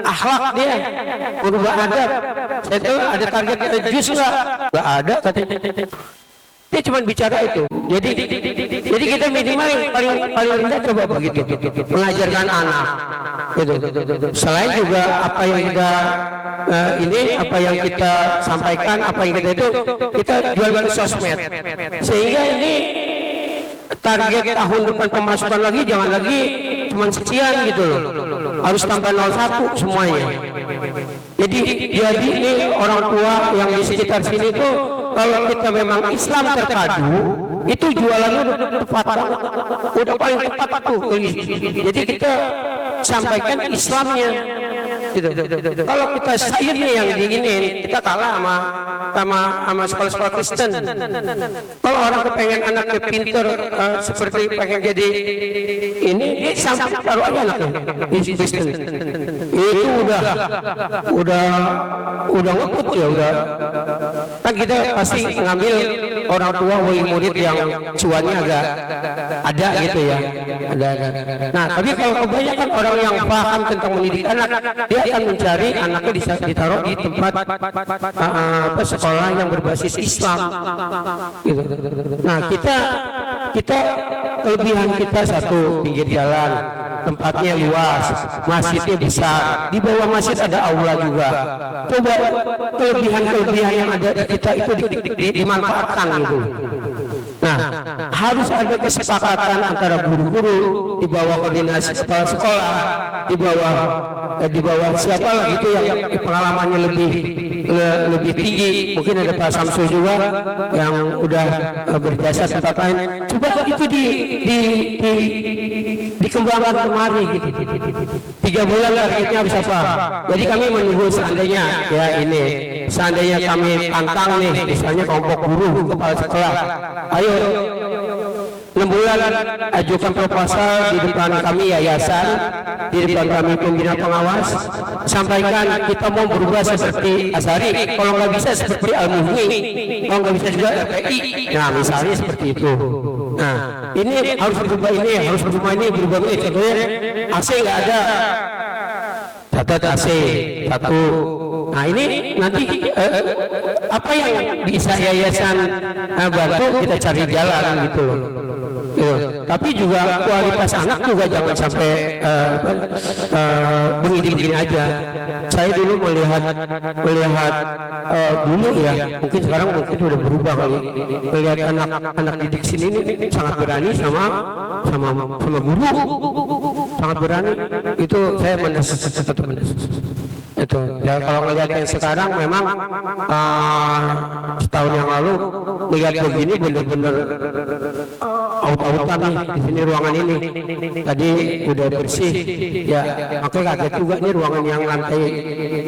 akhlak dia, berubah adab. Saya tahu ada target jus nggak ada katanya. Dia cuma bicara itu. Jadi kita minimal yang paling rendah coba begitu, mengajarkan anak. Gitu. Selain juga apa yang kita apa yang kita sampaikan, apa yang kita itu kita jual ke sosmed. Sehingga ini target tahun depan pemasukan lagi jangan lagi cuma sekian gitu loh. Harus tambah 01 semuanya. Jadi ini orang tua yang di sekitar sini tuh kalau kita memang Islam terpadu, itu jualannya udah tepat, udah paling tepat tuh. Jadi kita sampaikan Islamnya. Gitu. Kalau kita sairnya yang diinginin, kita kalah sama sekolah-sekolah Kristen. Kalau orang kepengen anaknya pinter, seperti pengen jadi ini, dia sampai taruh aja anaknya Kristen. Itu udah ngeput ya udah. Kan kita pasti ngambil orang tua murid yang cuannya agak ada gitu ya. Ada. Nah, tapi kalau kebanyakan orang yang paham tentang mendidik anak, dia akan mencari anaknya ditaruh di tempat sekolah yang berbasis Islam. Gitu. Nah, kita kelebihan kita satu, pinggir jalan, tempatnya luas, masjidnya besar, di bawah masjid ada aula juga. Coba kelebihan yang ada di kita itu dimanfaatkan gitu. Nah, harus ada kesepakatan antara guru-guru di bawah koordinasi kepala sekolah, di bawah siapa lah gitu yang pengalamannya lebih tinggi. Mungkin ada Pak Samsul juga yang udah berjasa tempat lain. Coba itu dikembangkan kemari gitu. 3 bulan targetnya bisa apa? Jadi kami menunggu seandainya kami tantang nih, misalnya kelompok guru kepala sekolah. Ayo 6 bulan ajukan proposal di depan kami yayasan, di depan kami pembina pengawas, sampaikan kita mau berubah seperti Azhari, kalau nggak bisa seperti Al-Muhyi, kalau nggak bisa juga FPI. Nah, misalnya seperti itu. Nah, ini harus berubah ini, berubah ini. Contohnya AC nggak ada, catat AC satu. Nah, ini nanti apa yang bisa yayasan bantu, kita cari jalan gitu loh. Tapi juga kualitas anak juga jangan sampai begini-begini aja. Saya dulu melihat dulu ya, mungkin sekarang udah berubah kali. Melihat anak didik sini ini sangat berani sama guru, sangat berani. Itu saya meneses. Itu ya, kalau melihat yang sekarang memang setahun yang lalu melihat begini benar-benar aut-autan nih di sini ruangan ini. Tadi udah bersih, ya makanya kaget juga nih ruangan yang lantai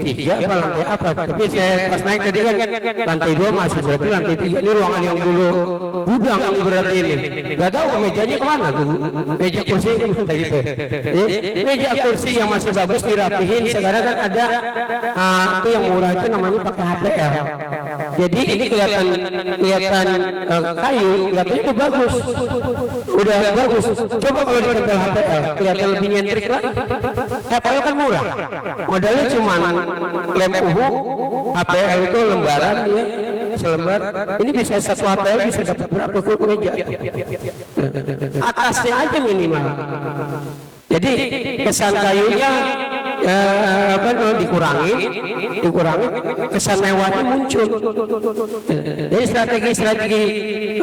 3 apa lantai apa. Tapi saya pas naik tadi kan lantai 2 masih, berarti lantai 3 ini ruangan yang dulu gudang yang berarti ini. Gak tahu mejanya kemana tuh, meja kursi gitu. Meja kursi yang masih bagus dirapihin. Sekarang kan ada itu yang murah itu namanya pakai HPL. Jadi ini kelihatan kayu, kelihatannya itu bagus, udah bagus. Coba kalau ditempel HPL, kelihatan lebih nyentrik lagi. HPL kan murah, modalnya cuma lem uhu. HPL itu lembaran ya, selembar. Ini bisa satu HPL bisa dapat berapa full meja? Atasnya aja minimal. Jadi kesan kayunya dikurangi, kesan mewahnya muncul. Jadi strategi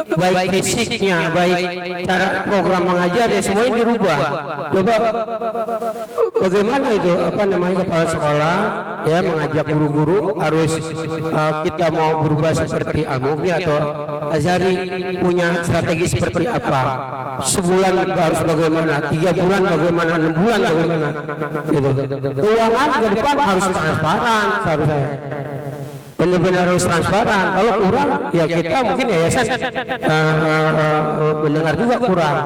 baik fisiknya, baik cara program mengajar ya semuanya dirubah. Coba bagaimana itu kepala sekolah ya mengajak guru-guru harus kita mau berubah seperti Al-Mughni atau Azhari, punya strategi seperti apa? Sebulan harus bagaimana, 3 bulan bagaimana, 6 bulan bagaimana, gitu. Keuangan ke depan harus transparan, seharusnya benar-benar harus transparan. Kalau kurang ya kita mungkin yayasan mendengar juga kurang,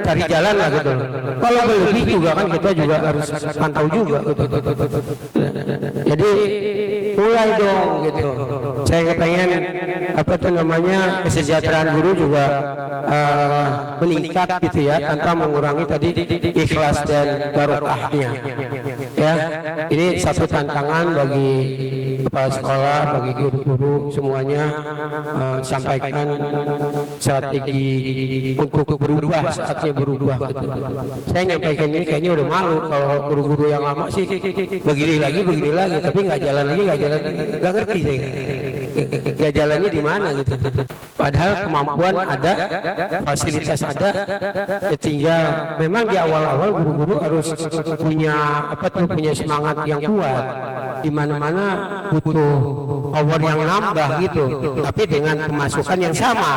cari jalan lah gitu. Kalau lebih juga kan kita juga harus pantau juga gitu. Jadi mulai dong gitu. Saya kepengen kesejahteraan guru juga meningkat gitu ya, tanpa mengurangi tadi ikhlas dan barokahnya. Ya, ini satu tantangan bagi kepala sekolah, bagi guru-guru semuanya, sampaikan strategi untuk berubah, saatnya berubah gitu. Saya nyampaikan ini kayaknya udah malu kalau guru-guru yang lama sih begini lagi, tapi nggak jalan lagi, nggak ngerti saya. Nggak jalannya di mana gitu. Padahal kemampuan ada, fasilitas ada, tinggal memang di awal-awal guru-guru harus punya semangat yang kuat. Di mana-mana butuh power yang nambah gitu, tapi dengan pemasukan yang sama.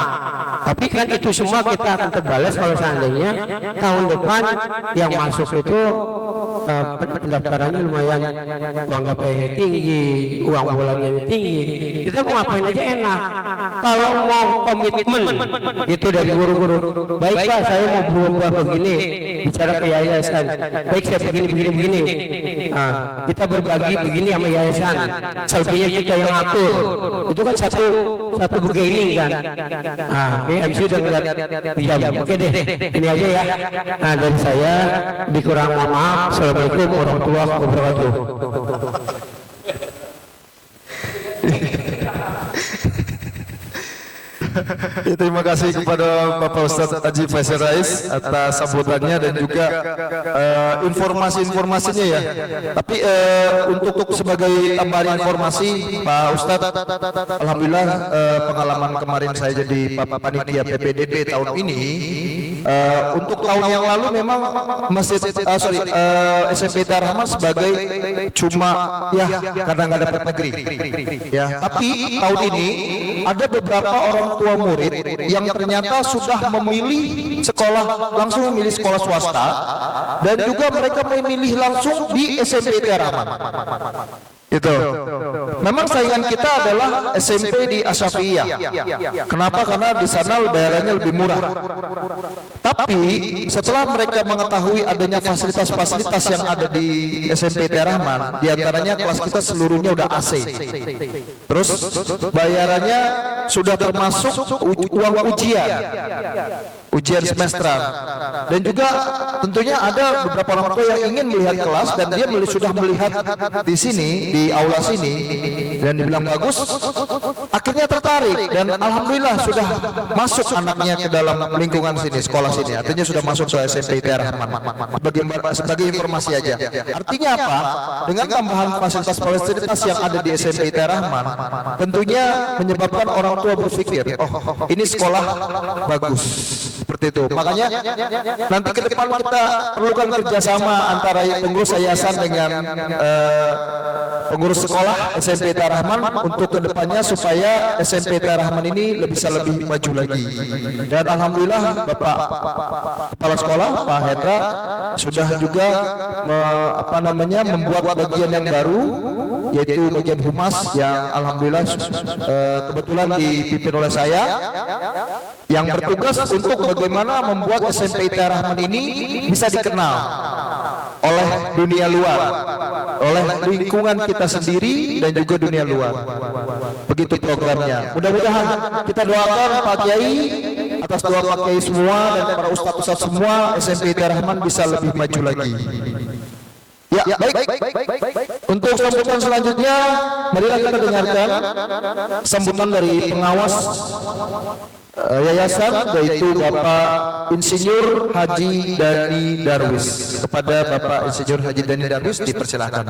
Tapi kan itu semua kita akan terbalas kalau seandainya tahun depan yang masuk itu pendaftarannya lumayan, uang KPR tinggi, uang bulannya tinggi. Kita mau ngapain aja enak. Kalau mau komitmen itu dari guru-guru, baik Pak saya mau berubah begini, bicara ke yayasan, baik saya begini. Kita berbagi begini sama yayasan, selebihnya kita yang atur. Itu kan satu bargaining kan. MC udah ngeliat jam. Oke deh, ini aja ya. Dari saya dikurang mohon maaf. Assalamualaikum warahmatullahi wabarakatuh. Ya, terima kasih kepada Bapak Ustadz Haji Faisal Rais atas sambutannya dan juga informasi-informasinya ya. Tapi untuk sebagai tambahan informasi Pak Ustadz, alhamdulillah pengalaman kemarin saya jadi panitia PPDB tahun ini, untuk tahun yang lalu memang SMP Darahman sebagai cuma ya karena nggak dapat negeri ya. Tapi tahun ini ada beberapa orang tua murid yang ternyata sudah memilih sekolah, langsung memilih sekolah swasta, dan juga mereka memilih langsung di SMP Darahman. Itu. Memang saingan kita adalah SMP di Asyafiyah. Kenapa? Karena di sana bayarannya lebih murah. Tapi setelah mereka mengetahui adanya fasilitas-fasilitas yang ada di SMP Darahman, diantaranya kelas kita seluruhnya udah AC. Terus bayarannya sudah termasuk uang ujian semesteran, dan juga tentunya ada beberapa orang tua yang ingin melihat kelas dan dia sudah melihat di sini, di aula sini, dan dibilang bagus, akhirnya tertarik dan alhamdulillah sudah masuk anaknya ke dalam lingkungan sini, sekolah sini, artinya sudah masuk ke SMP Darahman. Sebagai informasi aja, artinya apa? Dengan tambahan fasilitas yang ada di SMP Darahman, tentunya menyebabkan orang tua berpikir, oh ini sekolah bagus. Seperti Seperti itu. Makanya nanti ke depan kita perlukan kerjasama antara pengurus yayasan dengan pengurus sekolah SMP Tarahman untuk kedepannya supaya SMP Tarahman ini bisa lebih maju lagi. Dan alhamdulillah Bapak Kepala Sekolah Pak Hendra sudah juga membuat bagian yang baru, yaitu bagian humas yang alhamdulillah kebetulan dipimpin oleh saya, yang bertugas untuk bagaimana membuat SMP Tarahman ini bisa dikenal oleh dunia luar, oleh lingkungan kita sendiri dan juga dunia luar. Begitu programnya. Mudah-mudahan kita doakan Pak Kiai, atas doa Pak Kiai semua dan para ustadz-ustadz semua, SMP Tarahman bisa lebih maju lagi. Ya, baik. Untuk sambutan selanjutnya, marilah kita dengarkan sambutan dari pengawas yayasan, yaitu Bapak Insinyur Haji Dani Darwis. Kepada Bapak Insinyur Haji Dani Darwis dipersilahkan.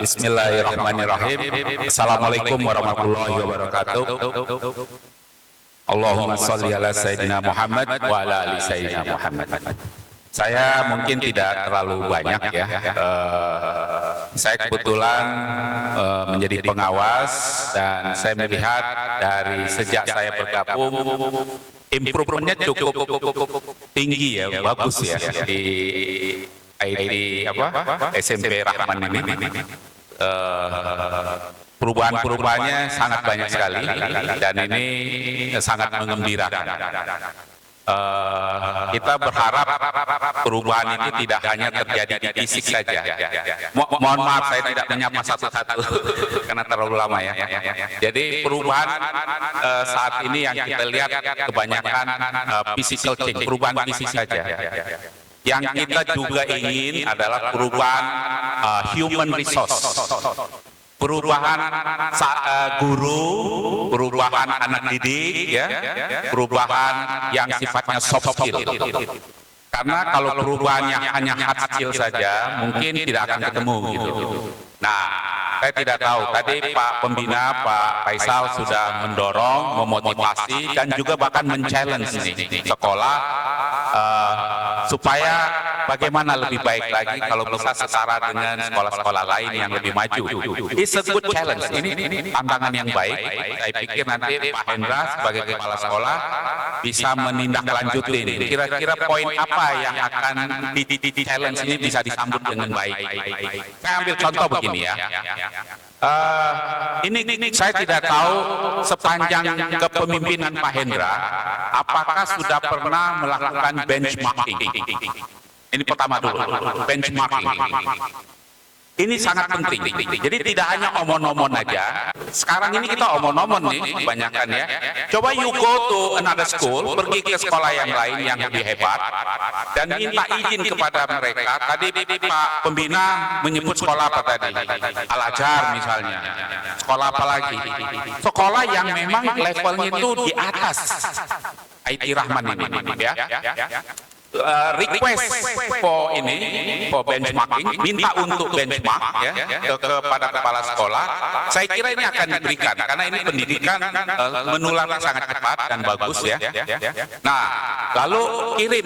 Bismillahirrahmanirrahim. Assalamualaikum warahmatullahi wabarakatuh. Allahumma sholli ala Sayyidina Muhammad wa ala ali Sayyidina Muhammad. Saya mungkin tidak terlalu banyak ya. Saya kebetulan menjadi pengawas dan saya melihat dari sejak saya bergabung improvementnya cukup tinggi ya, bagus ya di IT SMP Rahman ini. Perubahan-perubahannya sangat banyak sekali dan ini sangat mengembirakan. Kita berharap perubahan ini tidak hanya terjadi di fisik saja. Mohon maaf saya tidak menyapa satu-satu karena terlalu lama ya. Jadi perubahan saat ini yang kita lihat kebanyakan physical change, perubahan fisik saja. Yang kita juga ingin adalah perubahan human resource, perubahan guru, perubahan anak didik, ya, perubahan yang sifatnya soft skill. Karena kalau perubahannya hanya hard skill saja, mungkin tidak akan ketemu gitu. Nah, saya tidak tahu. Tadi Pak Pembina, Pak Faisal sudah mendorong, memotivasi, dan juga bahkan men-challenge nih sekolah supaya bagaimana lebih baik lagi kalau bisa setara dengan sekolah-sekolah lain yang lebih maju. It's a good challenge. Ini tantangan yang baik. Saya pikir nanti Pak Hendra sebagai kepala sekolah bisa menindaklanjuti. Kira-kira poin apa yang akan di challenge ini bisa disambut dengan baik. Saya ambil contoh begini ya. Ini saya tidak tahu sepanjang kepemimpinan Pak Hendra, apakah sudah pernah melakukan benchmarking. Ini pertama dulu, benchmarking. Ini sangat penting. Jadi tidak hanya omon-omon aja. Sekarang ini kita omon-omon nih, kebanyakan ya. Coba you go to another school, pergi ke sekolah yang lain yang lebih hebat, dan minta izin kepada mereka. Tadi Pak Pembina menyebut sekolah apa tadi? Al-Azhar misalnya. Sekolah apa lagi? Sekolah yang memang levelnya itu di atas IT Rahman ini, ya. Request for benchmarking, minta untuk benchmark ya kepada kepala sekolah. Saya kira ini akan diberikan karena ini pendidikan menularnya sangat cepat dan bagus ya. Nah, lalu kirim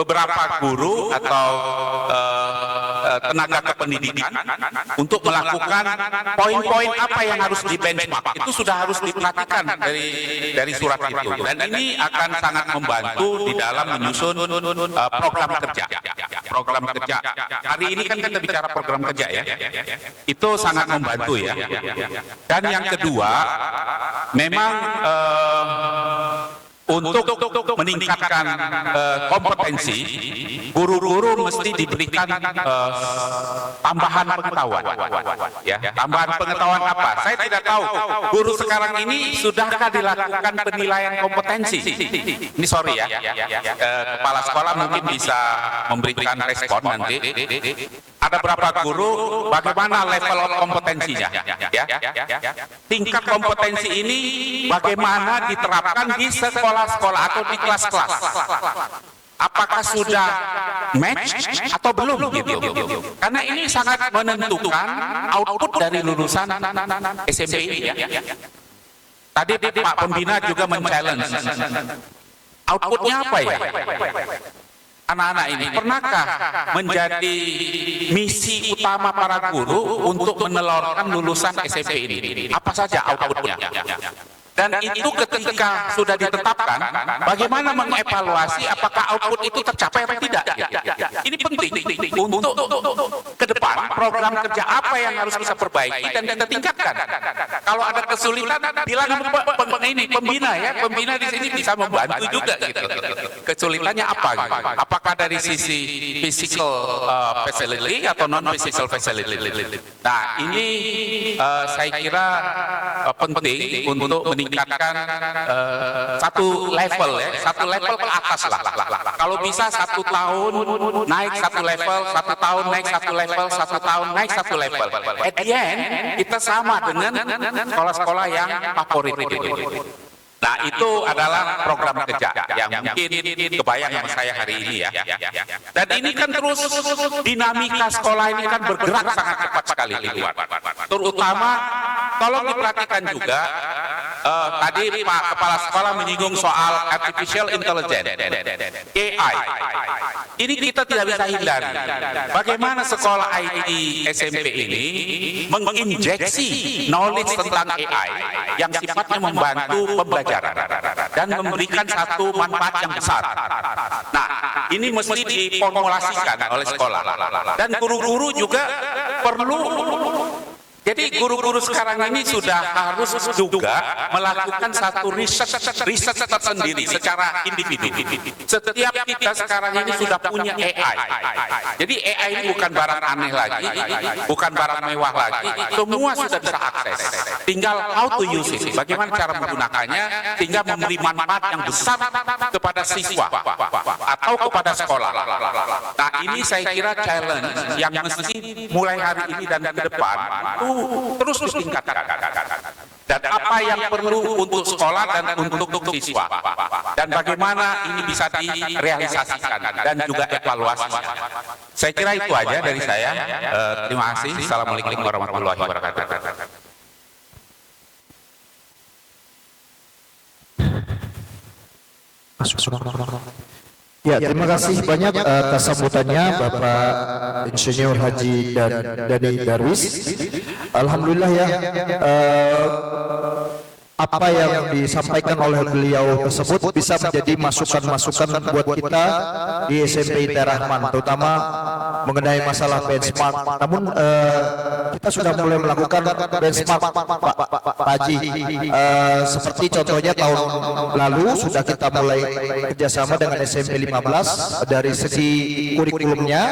beberapa guru atau tenaga kependidikan untuk melakukan poin-poin apa yang harus di benchmark. Itu sudah harus diperhatikan dari surat itu, dan ini akan sangat membantu di dalam menyusun program kerja. Hari ini kan kita bicara program kerja ya. Itu sangat membantu ya. Dan yang kedua, memang untuk meningkatkan kompetensi, guru-guru mesti diberikan tambahan pengetahuan. Ya, tambahan pengetahuan apa? Saya tidak tahu. Guru sekarang ini sudahkah dilakukan penilaian kompetensi? Ini sorry ya. Kepala sekolah mungkin bisa memberikan respon nanti. Ada berapa guru, bagaimana level kompetensinya? Ya. Tingkat kompetensi ini bagaimana diterapkan di sekolah kepala sekolah atau di kelas-kelas, apakah sudah match atau belum gitu. Karena ini sangat menentukan output dari lulusan SMP ini ya. Tadi Pak Pembina juga men-challenge. Outputnya apa ya? Anak-anak ini pernahkah menjadi misi utama para guru untuk menelurkan lulusan SMP ini? Apa saja outputnya? Dan itu ketika sudah ditetapkan, bagaimana mengevaluasi apakah output itu tercapai atau tidak? Ini penting untuk ke depan program kerja apa yang harus kita perbaiki dan kita tingkatkan. Kalau ada kesulitan, bilang pembina ya, pembina di sini bisa membantu juga gitu. Kesulitannya apa? Gitu? Apakah dari sisi physical facility atau non physical facility? Nah ini saya kira penting untuk meningkatkan satu level ya, satu level ke atas lah. Kalau bisa 1 tahun naik 1 level, 1 tahun naik 1 level, 1 tahun naik 1 level. At the end kita sama dengan sekolah-sekolah yang favorit itu. Nah itu adalah program kerja yang mungkin kebayang sama saya hari ini ya. Dan ini kan terus dinamika sekolah ini kan bergerak sangat cepat sekali di luar. Terutama tolong diperhatikan juga tadi Pak Kepala Sekolah menyinggung soal artificial intelligence, AI. Ini kita tidak bisa hindari. Bagaimana sekolah IT SMP ini menginjeksi knowledge tentang AI yang sifatnya membantu pembelajaran dan memberikan satu manfaat yang besar. Nah, ini mesti diformulasikan oleh sekolah. Dan guru-guru juga perlu. Jadi guru-guru sekarang ini sudah harus juga melakukan satu riset tersendiri secara individu. Setiap kita sekarang ini sudah punya AI. Jadi AI ini bukan barang aneh lagi, bukan barang mewah lagi, semua sudah bisa akses. Tinggal how to use it, bagaimana cara menggunakannya, sehingga memberi manfaat yang besar kepada siswa atau kepada sekolah. Nah ini saya kira challenge yang mesti mulai hari ini dan ke depan terus ditingkatkan. Dan apa yang perlu untuk sekolah dan untuk siswa. Dan bagaimana ini bisa direalisasikan dan juga evaluasi. Saya kira itu aja dari saya. Terima kasih. Assalamualaikum warahmatullahi wabarakatuh. Ya, terima kasih banyak atas sambutannya Bapak Insinyur Haji Dani Darwis. Alhamdulillah ya, apa yang disampaikan oleh beliau tersebut bisa menjadi masukan-masukan buat kita di SMP IT Rahman, terutama mengenai masalah benchmark. Namun kita sudah mulai melakukan benchmark Pak Haji. Seperti contohnya tahun lalu sudah kita mulai kerjasama dengan SMP 15 dari segi kurikulumnya.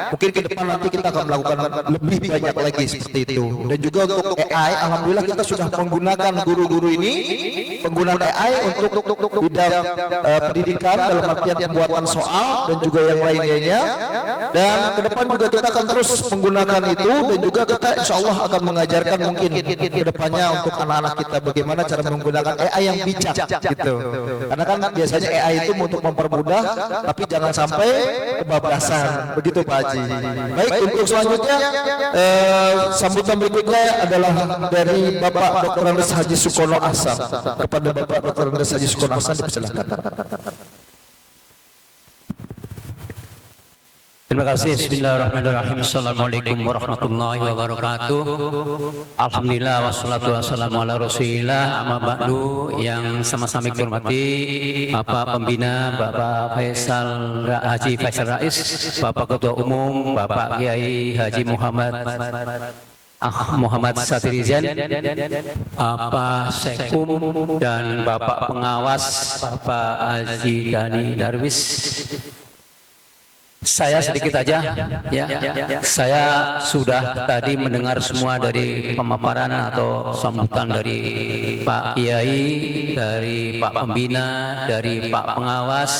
Mungkin ke depan nanti kita akan melakukan lebih banyak lagi seperti itu. Dan juga untuk AI, alhamdulillah kita sudah menggunakan guru-guru ini penggunaan AI untuk bidang pendidikan dalam artian pembuatan soal dan juga yang lainnya. Dan ke depan juga kita akan terus menggunakan itu, dan juga kita insya Allah akan mengajarkan mungkin ke depannya untuk anak-anak kita bagaimana cara menggunakan AI yang bijak gitu. Karena kan biasanya AI itu untuk mempermudah, tapi jangan sampai kebablasan. Begitu Pak Haji. Baik, untuk selanjutnya sambutan berikutnya adalah dari Bapak Dr. Andes Haji Sukono Ahsan. Kepada Bapak Dr. Andes Haji Sukono Ahsan dipersilakan. Terima kasih. Bismillahirrahmanirrahim. Assalamualaikum warahmatullahi wabarakatuh. Alhamdulillah wassalatu wassalamu ala Rasulillah. Amma ba'du, yang sama-sama dihormati Bapak Pembina, Bapak Haji Faisal Rais, Bapak Ketua Umum, Bapak Kiai Haji Muhammad Satirizan, Bapak Sekum, dan Bapak Pengawas Bapak Haji Dani Darwis. Saya sedikit aja, ya. Saya sudah tadi mendengar semua dari pemaparan atau sambutan dari Pak Kiai, dari Pak Pembina, dari Pak Pengawas.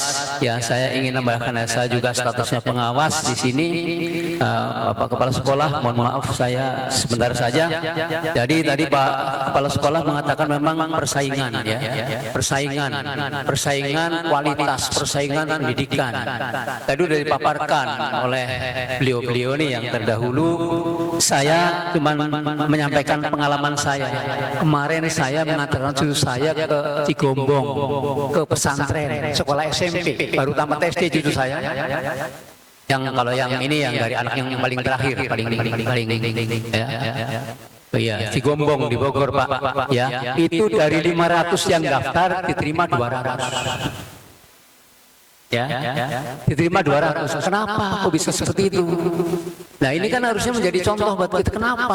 Ya, saya ingin tambahkan, saya juga statusnya pengawas di sini. Bapak Kepala Sekolah, mohon maaf saya sebentar saja. Jadi tadi Pak Kepala Sekolah mengatakan memang persaingan, ya, persaingan kualitas, persaingan pendidikan. Tadi udah dipaparkan oleh beliau-beliau nih yang terdahulu. Saya cuma menyampaikan pengalaman saya. Kemarin saya mengantarkan cucu saya ke Cigombong, ke pesantren, sekolah SMP, baru tamat SD cucu saya. Yang kalau yang ini yang dari anak yang paling terakhir, paling ya. Oh iya, Cigombong di Bogor, Pak. Ya, itu dari 500 yang daftar diterima 200. Ya, diterima 200. Kenapa? Kok bisa seperti itu? Nah, ini kan harusnya menjadi contoh buat kita. Kenapa?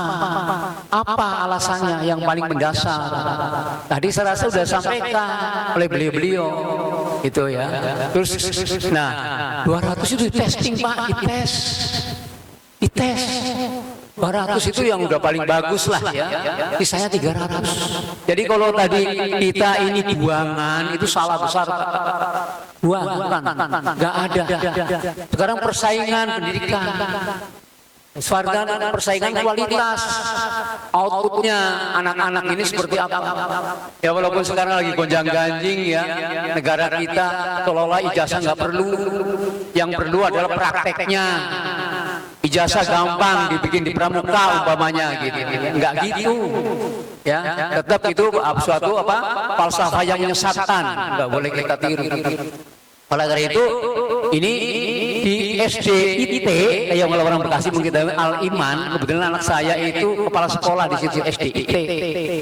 Apa alasannya yang paling mendasar? Tadi saya rasa sudah sampaikan oleh beliau-beliau itu, ya. Terus, nah, 200 itu testing, Pak, dites. 200 itu yang udah paling bagus lah, ya. Sisanya 300. Jadi kalau tadi kita ini buangan, itu salah besar. Bukan, nggak ada. Sekarang persaingan pendidikan, persaingan kualitas, outputnya anak-anak ini seperti apa? Ya walaupun sekarang lagi gonjang-ganjing, ya, negara kita kelola ijazah nggak perlu, yang perlu adalah prakteknya. Ijazah gampang dibikin di pramuka umpamanya gitu, nggak gitu, ya. Tetap itu suatu falsafah yang menyesatkan, nggak boleh kita tiru. Oleh karena itu, ini di SD IT, yang orang Bekasi mungkin Al Iman, kebetulan anak saya itu kepala sekolah di situ SD IT,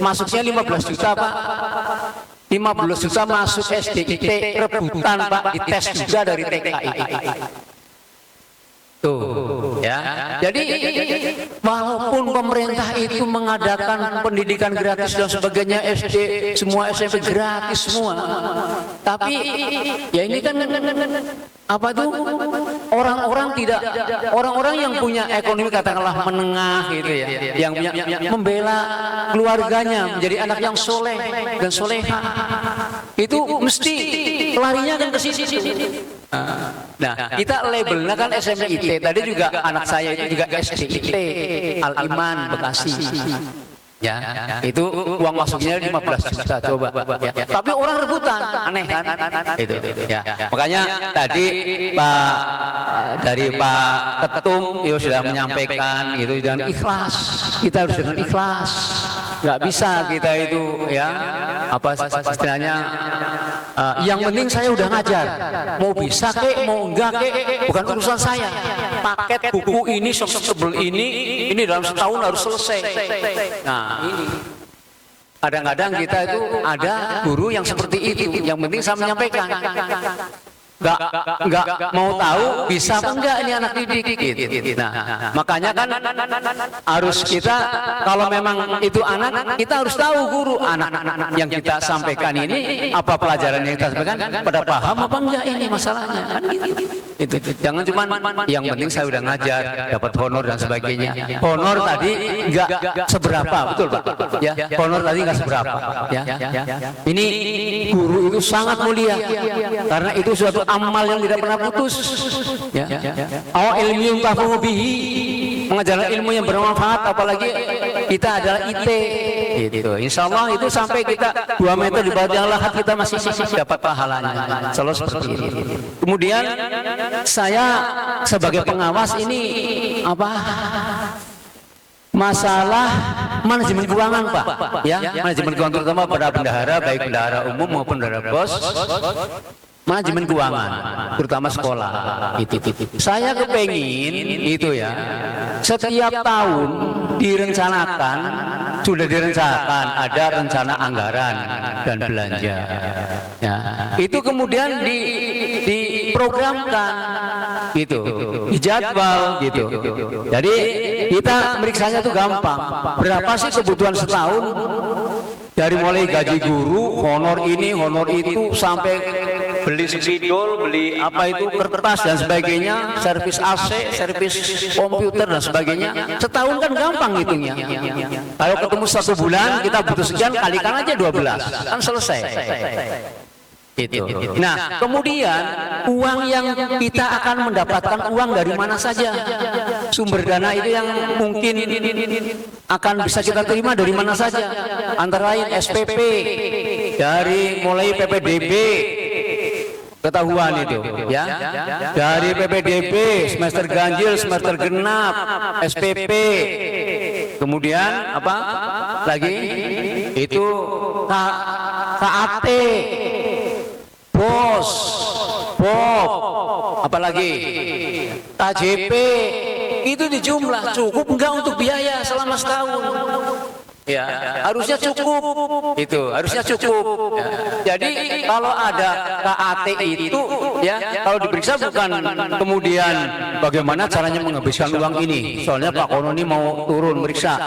masuknya 15 juta, Pak. 15 juta masuk SD IT, rebutan, Pak, dites juga dari TKI. Tuh, ya. Jadi walaupun pemerintah itu mengadakan pendidikan gratis dan sebagainya, SD, semua SMP gratis semua, tapi ya ini kan apa tuh, orang-orang yang punya ekonomi katakanlah menengah gitu, ya, yang membela keluarganya menjadi anak yang soleh dan soleha, itu mesti larinya kan ke situ. Nah, kita labelnya kan SMP IT. Tadi juga anak saya itu juga SD IT Al Iman Bekasi. Ya, itu uang masuknya 15 juta, coba. Ya. Tapi orang rebutan, aneh kan? Itu. Ya. Makanya tadi dari Pak Ketum itu sudah menyampaikan itu, dan ikhlas. Kita harus dengan ikhlas. Nggak bisa kita itu, ya, apa istilahnya, yang penting saya udah ngajar, mau bisa kek, mau enggak kek, bukan urusan saya. Paket buku ini sebel ini dalam setahun harus selesai. Nah, ini kadang-kadang kita itu ada guru yang seperti itu. Yang penting saya menyampaikan, nggak mau tahu bisa apa enggak ini anak didik gitu. Nah, makanya kan harus kita, kalau memang itu anak, kita harus tahu guru anak yang kita sampaikan ini apa pelajaran yang kita sampaikan, pada paham apa enggak ini masalahnya kan gitu. Itu jangan cuma yang penting saya udah ngajar dapat honor dan sebagainya. Honor tadi nggak seberapa, betul Pak, ya, honor tadi nggak seberapa, ya. Ini guru itu sangat mulia karena itu suatu amal yang tidak pernah putus, ya. Ilmu yang tahu bihi, mengajarkan ilmu yang bermanfaat, apalagi kita adalah IT gitu. Insya Allah itu sampai kita 2 meter di bawah lahat kita masih dapat pahalanya. Selalu seperti itu. Kemudian saya sebagai pengawas ini masalah manajemen keuangan, Pak, ya, manajemen keuangan terutama pada bendahara, baik bendahara umum maupun bendahara BOS. Manajemen keuangan, terutama sekolah. Itu. Saya kepengin itu, ya, setiap tahun direncanakan, sudah direncanakan ada rencana anggaran dan belanja. Ya, itu kemudian diprogramkan, gitu, dijadwal, gitu. Jadi kita meriksanya itu gampang. Berapa sih kebutuhan setahun? Dari mulai gaji guru, honor ini, honor itu, sampai beli spidol, beli apa itu kertas dan sebagainya, servis AC, servis komputer dan sebagainya. Setahun kan gampang hitungnya. Kalau ketemu 1 bulan kita butuh sekian, kalikan aja 12, kan selesai. Itu. Nah, kemudian uang yang kita akan mendapatkan uang dari mana saja? Sumber dana itu yang mungkin akan bisa kita terima dari mana saja? Antara lain SPP, dari mulai PPDB, ketahuan itu, ya. Dari PPDB, semester ganjil, semester genap, SPP, kemudian apa lagi? Itu KAT. BOS, BOP, apalagi KJP, itu dijumlah cukup enggak untuk biaya selama setahun? Ya, harusnya cukup. Itu harusnya cukup. Ya. Jadi kalau ada KAT itu, ya, kalau diperiksa bukan kemudian bagaimana caranya menghabiskan uang ini. Soalnya Pak Kono ini mau turun meriksa.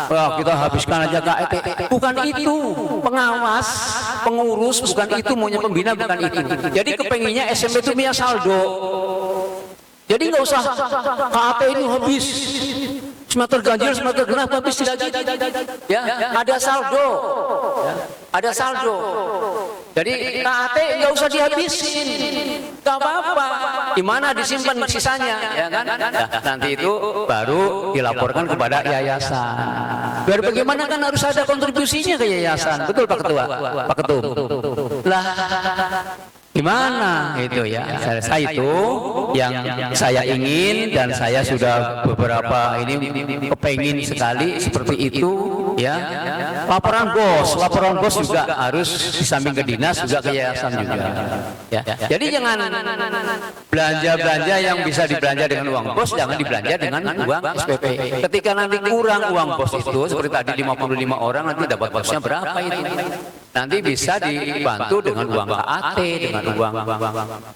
Wah, kita habiskan aja KAT. Bukan itu. Pengawas, pengurus bukan itu, maunya pembina bukan itu. Jadi kepenginnya SMP itu punya saldo. Jadi nggak usah KAT ini habis. Semester ganjil, semester genap, habis tidak gitu. Ya, ada saldo. Ya, ada saldo. Jadi KAT nggak usah dihabisin, nggak apa-apa. Di mana disimpan sisanya, ya kan? Nah, nanti itu baru dilaporkan kepada yayasan. Biar bagaimana kan harus ada kontribusinya ke yayasan, betul Pak Ketua, Pak Ketum. Lah, gimana itu ya? Saya itu yang saya ingin dan saya sudah beberapa ini kepengin sekali seperti itu, ya. Laporan bos juga harus di samping ke dinas juga ke yayasan juga. Ya. Jadi jangan belanja yang bisa dibelanja dengan uang bos, jangan dibelanja dengan uang SPP. Ketika nanti kurang uang bos itu seperti tadi 55 orang, nanti dapat bosnya berapa itu? Nanti bisa dibantu dengan uang KAT, dengan uang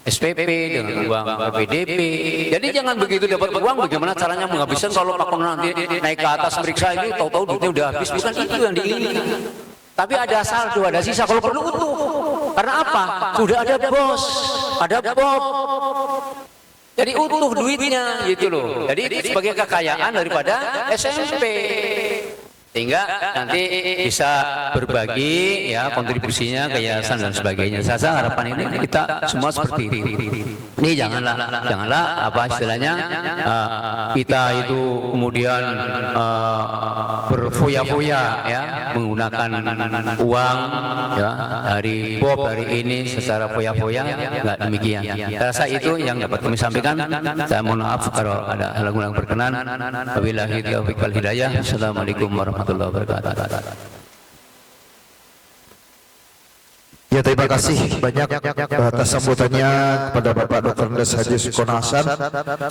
SPP, dengan uang PDP. Jadi jangan begitu dapat uang, bagaimana caranya menghabiskan kalau Pak Kono nanti naik ke atas meriksa ini, tahu-tahu duitnya udah habis. Bukan itu yang diinginkan. Tapi ada saldo, ada sisa kalau perlu utuh. Karena apa? Sudah ada bos, ada BOP. Jadi utuh duitnya gitu loh. Jadi sebagai kekayaan daripada SMP. Sehingga nanti bisa berbagi ya kontribusinya ke yayasan dan sebagainya. Saya harapan ini kita semua seperti ini. Ini janganlah apa istilahnya kita itu kemudian berfoya-foya ya menggunakan uang ya dari BOP dari ini secara foya-foya, enggak demikian. Saya rasa itu yang dapat kami sampaikan. Saya mohon maaf kalau ada hal yang berkenan. Wabillahi taufiq wal hidayah. Assalamualaikum warahmatullahi wabarakatuh. Ya, terima kasih banyak atas sambutannya kepada Bapak Dr. Andes Haji Sukono Hasan.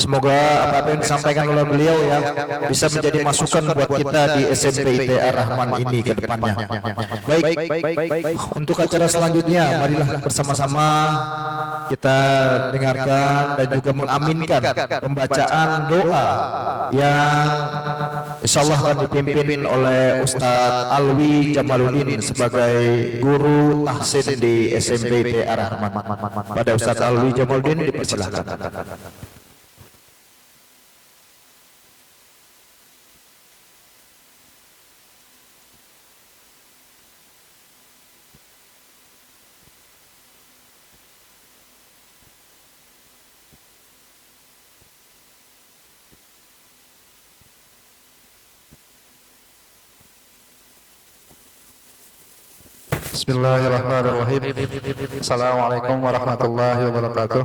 Semoga apa yang disampaikan oleh beliau ya bisa menjadi masukan buat kita di SMP ITE Ar-Rahman ini ke depannya. Baik, untuk acara selanjutnya marilah bersama-sama kita dengarkan dan juga mengaminkan pembacaan doa yang insyaallah akan dipimpin oleh Ustadz Alwi Jamaluddin sebagai guru tahsin di SMP ITE Ar-Rahman. Pada Ustadz Alwi Jamaluddin dipersilakan. Bismillahirrahmanirrahim. Assalamualaikum warahmatullahi wabarakatuh.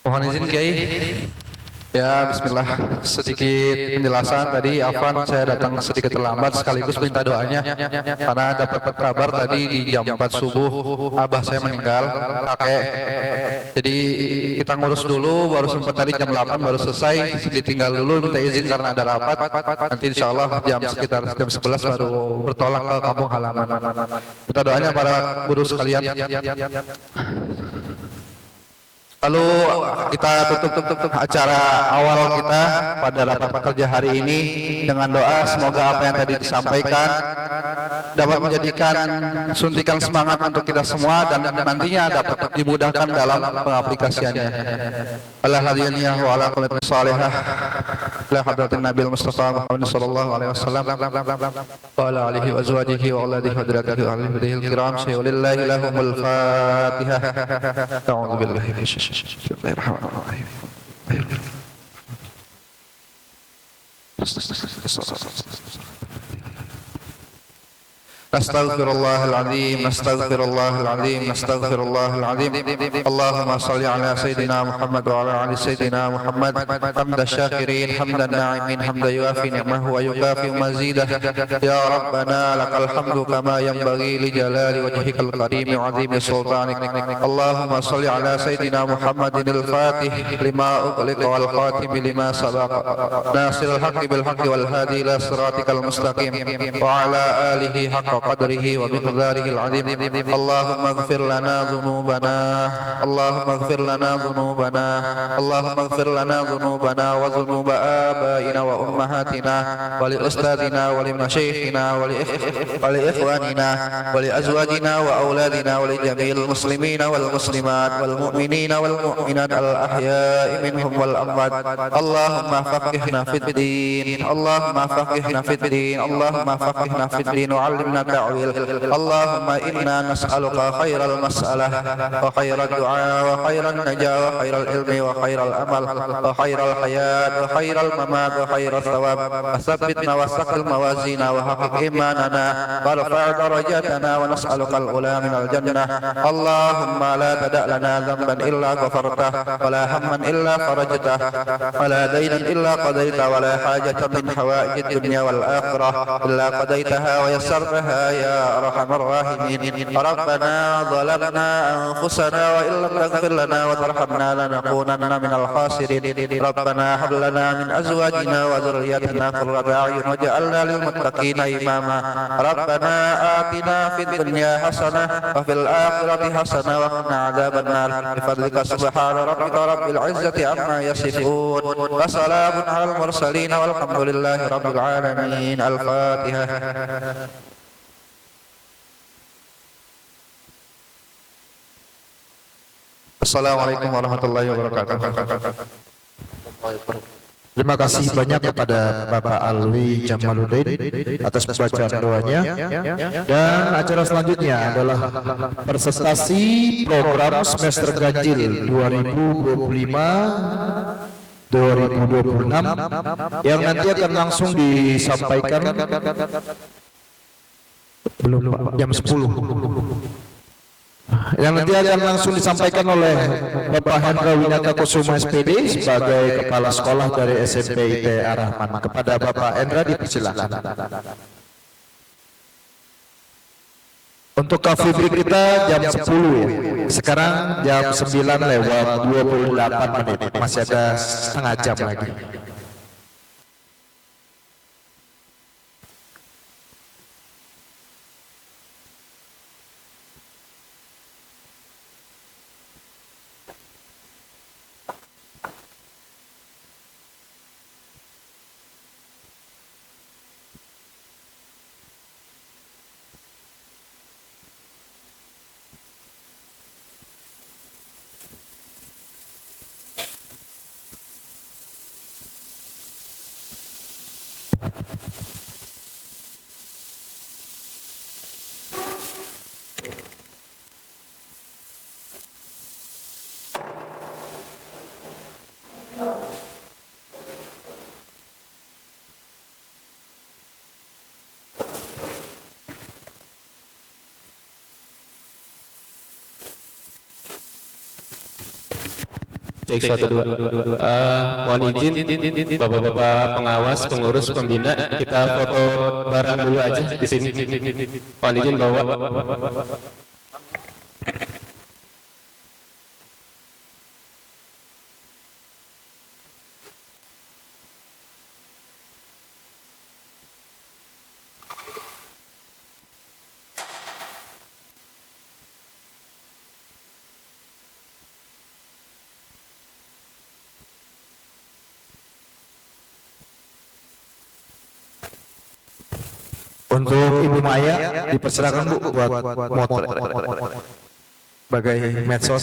Mohon izin Kiai. Ya, bismillah. Sedikit penjelasan tadi, Afwan, saya datang sedikit terlambat sekaligus minta doanya karena dapat kabar tadi di jam 4 subuh abah saya meninggal, kakek. Jadi kita ngurus dulu, baru sempat tadi jam 8 baru selesai, ditinggal dulu minta izin karena ada rapat. Nanti insya Allah sekitar jam 11 baru bertolak ke kampung halaman. Minta doanya para guru sekalian. Lalu kita tutup acara awal kita pada rapat kerja hari ini dengan doa semoga apa yang tadi disampaikan dapat menjadikan suntikan semangat untuk kita semua dan nantinya dapat dimudahkan dalam pengaplikasiannya. Alhamdulillah wa ala kulli salihah la hadratin nabil mustafa Muhammad sallallahu alaihi wasallam wa ala alihi wa azwajihi wa auladihi wa dzurriyyatihi wa ahlihi kiram syai'ulillahi lahumul fatihah. A'udzu billahi Bismillahirrahmanirrahim. نستغفر الله العظيم نستغفر الله العظيم نستغفر الله العظيم اللهم صل على سيدنا محمد وعلى ال سيدنا محمد حمد الشاكرين حمد الناعمين حمد يوافي نعمه ويكافئ مزيده يا ربنا لك الحمد كما ينبغي لجلال وجهك الكريم وعظيم سلطانك اللهم صل على سيدنا محمد الفاتح لما أغلق والخاتم لما سبق ناصر الحق بالحق والهادي إلى صراطك المستقيم وعلى آله حق قدره ومقداره العظيم اللهم اغفر لنا ذنوبنا اللهم اغفر لنا ذنوبنا اللهم اغفر لنا ذنوبنا وذنوب آبائنا وأمهاتنا ولأستاذنا ولمشايخنا ولإخواننا ولأزواجنا وأولادنا ولجميع المسلمين والمسلمات والمؤمنين والمؤمنات الأحياء منهم والأموات اللهم فقهنا في الدين اللهم فقهنا في الدين اللهم فقهنا في الدين وعلمنا التأويل اللهم إنا نسألك خير المسألة وخير الدعاء وخير النجاة وخير العلم وخير الأمل وخير الحياة وخير الممات وخير الثواب وثبتنا وثقل موازينا وحقق إيماننا وارفع درجاتنا ونسألك العلا من الجنة اللهم لا تدع لنا ذنبا إلا غفرته ولا هما إلا فرجته ولا دينا إلا قضيته ولا حاجة من حوائج الدنيا والآخرة إلا قضيتها ويسرتها يا أرحم الراحمين ربنا ظلمنا أنفسنا وإن لم تغفر لنا وترحمنا لنكونن من الخاسرين ربنا هب لنا من أزواجنا وذرياتنا قرة أعين واجعلنا للمتقين إماما ربنا آتنا في الدنيا حسنة وفي الآخرة حسنة وقنا عذاب النار بفضلك سبحان ربك رب العزة عما يصفون وسلام على المرسلين والحمد لله رب العالمين الفاتحة. Assalamualaikum warahmatullahi wabarakatuh. Terima kasih banyak kepada Bapak Alwi Jamaluddin atas pembacaan doanya. Dan acara selanjutnya adalah presentasi program semester ganjil 2025-2026 yang nanti akan langsung disampaikan jam 10. Yang nanti akan langsung disampaikan oleh Bapak Hendra Winata Kusuma SPD sebagai Kepala Sekolah dari SMP IT Ar-Rahman. Kepada Bapak Hendra dipersilakan. Untuk coffee break kita jam 10 ya. Sekarang jam 9:28. Masih ada setengah jam lagi. Cek 1 2. Mohon izin Bapak-bapak pengawas, pengurus, pembina, kita foto bareng dulu aja di sini. Mohon izin bawa. Untuk Ibu Maya dipersilakan Bu buat motret sebagai medsos.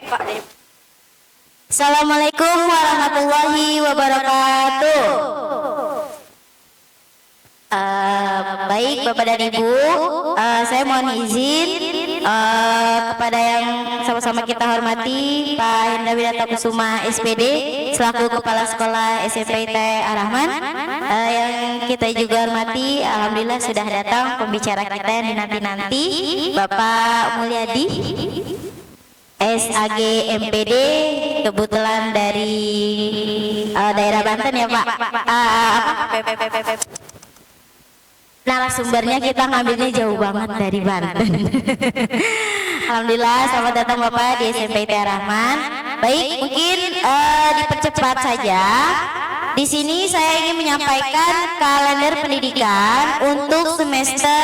Pak deh. Assalamualaikum warahmatullahi wabarakatuh. Baik Bapak dan Ibu, saya mohon izin kepada yang sama-sama kita hormati Pak Hendra Winata Kusuma SPD selaku Kepala Sekolah SMP Ar-Rahman, yang kita juga hormati, alhamdulillah sudah datang pembicara kita yang dinanti-nanti Bapak Mulyadi SAG MPD, kebetulan dari daerah Banten ya Pak. Narasumbernya kita ngambilnya jauh banget dari Banten. Alhamdulillah, selamat datang Bapak di SMP Ar-Rahman. Baik, mungkin dipercepat saja. Di sini saya ingin menyampaikan kalender pendidikan untuk semester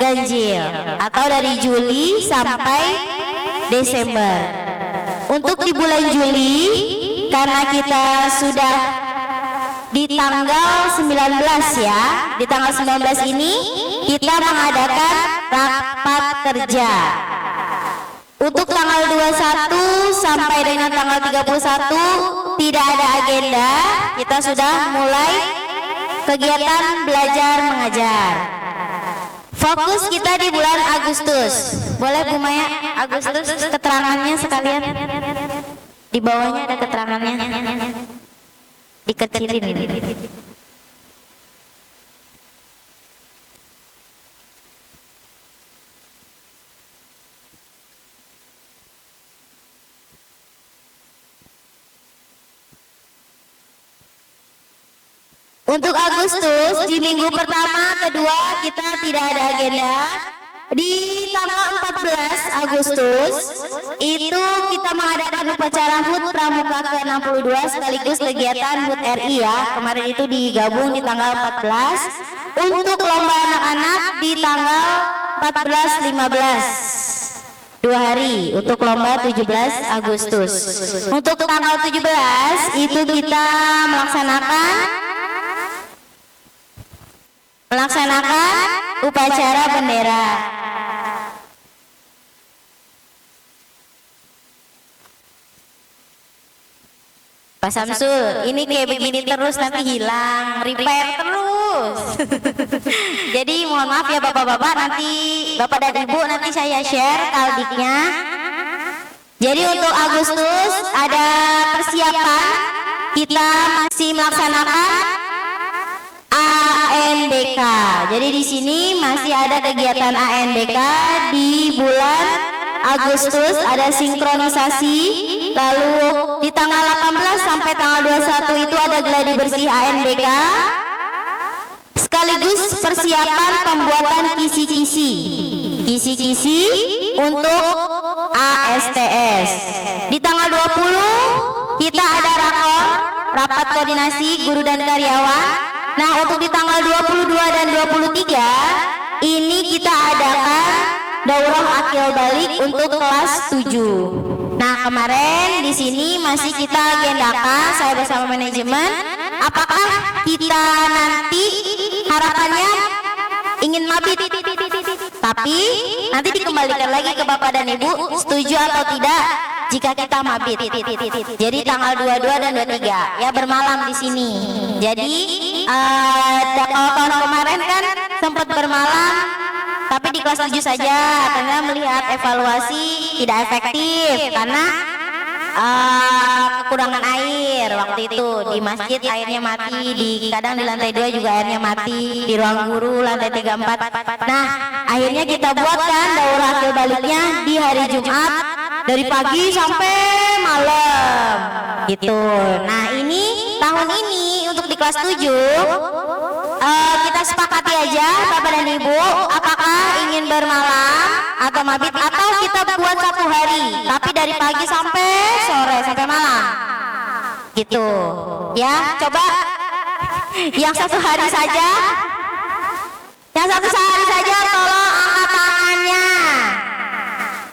ganjil atau dari Juli sampai Desember. Untuk di bulan Juli, karena kita sudah di tanggal 19 ya, di tanggal 19 ini kita mengadakan rapat kerja. Untuk tanggal 21 tanggal 31 tidak ada agenda. Kita sudah mulai kegiatan belajar mengajar. Fokus kita di bulan Agustus. Boleh Bu Maya, Agustus keterangannya sekalian. Di bawahnya ada keterangannya. Dikecilin. Untuk Agustus, di minggu pertama, kedua, kita tidak ada agenda. Di tanggal 14 Agustus, itu kita mengadakan upacara HUT Pramuka ke-62 sekaligus kegiatan HUT RI ya. Kemarin itu digabung di tanggal 14. Untuk lomba anak-anak di tanggal 14-15. 2 hari untuk lomba 17 Agustus. Untuk tanggal 17 itu kita melaksanakan upacara bendera. Pak Samsul, ini kayak begini terus nanti hilang, repair terus. Jadi mohon maaf ya Bapak-bapak, nanti Bapak dan Ibu nanti saya share kaldiknya. Jadi untuk Agustus ada persiapan, kita masih melaksanakan ANDK. Jadi di sini masih ada kegiatan ANDK di bulan Agustus, ada sinkronisasi. Lalu di tanggal 18 sampai tanggal 21 itu ada gladi bersih ANDK. Sekaligus persiapan pembuatan kisi-kisi untuk ASTS. Di tanggal 20 kita ada rapat koordinasi guru dan karyawan. Nah, untuk di tanggal 22 dan 23 ini kita adakan daurah akil balik untuk kelas 7. Nah, kemarin di sini masih kita agendakan saya bersama manajemen, apakah kita nanti harapannya ingin mabit, tapi nanti dikembalikan lagi ke Bapak dan Ibu setuju atau tidak jika kita mabit. Jadi tanggal 22 dan 23 ya bermalam di sini. Jadi kalau tahun kemarin kan sempat bermalam tapi di kelas 7 saja karena melihat evaluasi tidak efektif karena kekurangan air waktu itu. Di masjid airnya mati, kadang di lantai 2 juga airnya mati, di ruang guru lantai 3, 4. Nah, akhirnya kita buatkan daurah akil baliknya di hari Jumat dari pagi sampai malam gitu. Nah, ini tahun ini untuk di kelas 7 kita sepakati aja Bapak dan Ibu, apakah ingin bermalam atau mabit, atau kita buat 1 hari tapi dari pagi sampai sore sampai malam gitu ya. Coba yang 1 hari saja, yang 1 hari saja tolong angkat tangannya.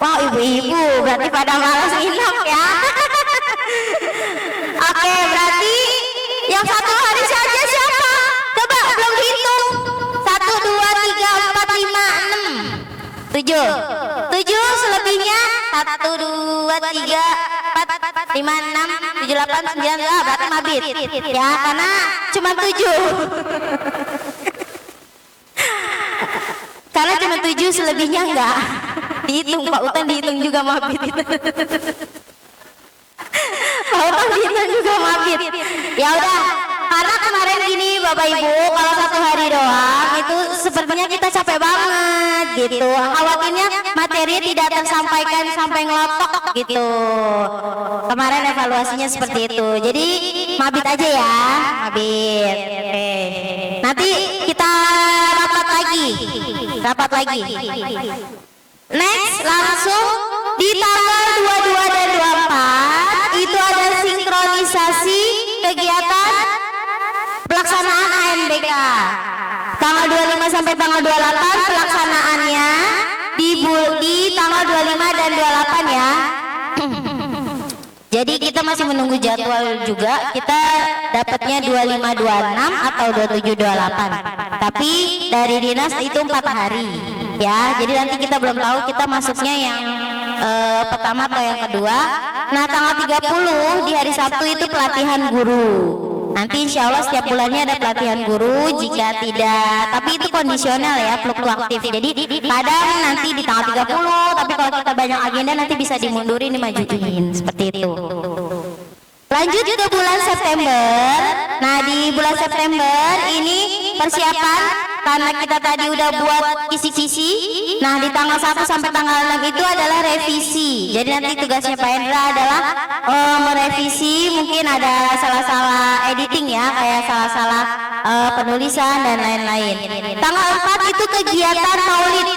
Wow, ibu-ibu berarti pada malas nginep ya. Oke, berarti yang 1 hari saja siapa? Coba belum dihitung. 1, 2, 3, 4, 5, 6, 7. 7 selebihnya 1, 2, 3, 4, 5, 6, 7, 8, 9, berarti mabit ya, karena cuma 7. Karena cuma 7 selebihnya enggak dihitung. Pak Utan dihitung juga mabit. Pak Utan dihitung juga mabit. Ya udah, karena kemarin gini Bapak Ibu, kalau 1 hari doang itu sepertinya kita capek banget gitu. Khawatirnya materi tidak tersampaikan sampai ngelotok gitu. Kemarin evaluasinya seperti itu. Jadi mabit aja ya, mabit. Oke. Nanti kita rapat lagi. Next, langsung di tanggal 22 dan 24 itu ada sinkronisasi kegiatan pelaksanaan ANDK. Tanggal 25 sampai tanggal 28 pelaksanaannya di tanggal 25 dan 28 ya. Jadi kita masih menunggu jadwal juga. Kita dapatnya 25, 26 atau 27, 28. Tapi dari dinas itu 4 hari ya. Jadi nanti kita belum tahu kita masuknya yang pertama atau yang kedua. Nah, tanggal 30 di hari Sabtu itu pelatihan guru. Nanti insya Allah setiap bulannya ada pelatihan guru. Jika tidak, tapi itu kondisional ya, fluktuatif. Jadi kadang nanti di tanggal 30, tapi kalau kita banyak agenda nanti bisa dimundurin, dimajuin seperti itu. Lanjut ke bulan September. Nah, di bulan September ini persiapan karena kita tadi udah buat kisi-kisi. Nah, di tanggal 1 sampai tanggal 6 itu adalah revisi. Jadi nanti tugasnya Pak Hendra adalah merevisi, mungkin ada salah-salah editing ya, kayak salah-salah penulisan dan lain-lain. Tanggal 4 itu kegiatan Maulid.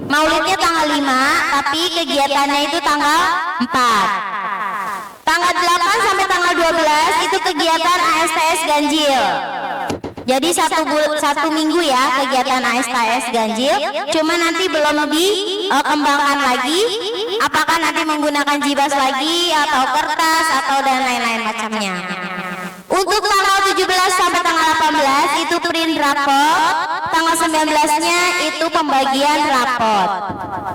Maulidnya tanggal 5, tapi kegiatannya itu tanggal 4. Tanggal 8 sampai tanggal 12 itu kegiatan ASTS Ganjil. Jadi satu minggu ya kegiatan ASTS Ganjil. Cuma nanti belum dikembangkan lagi. Apakah nanti menggunakan jibas lagi atau kertas atau dan lain-lain macamnya. Untuk tanggal 17 sampai tanggal 18 itu print rapot. Tanggal 19-nya itu pembagian rapot.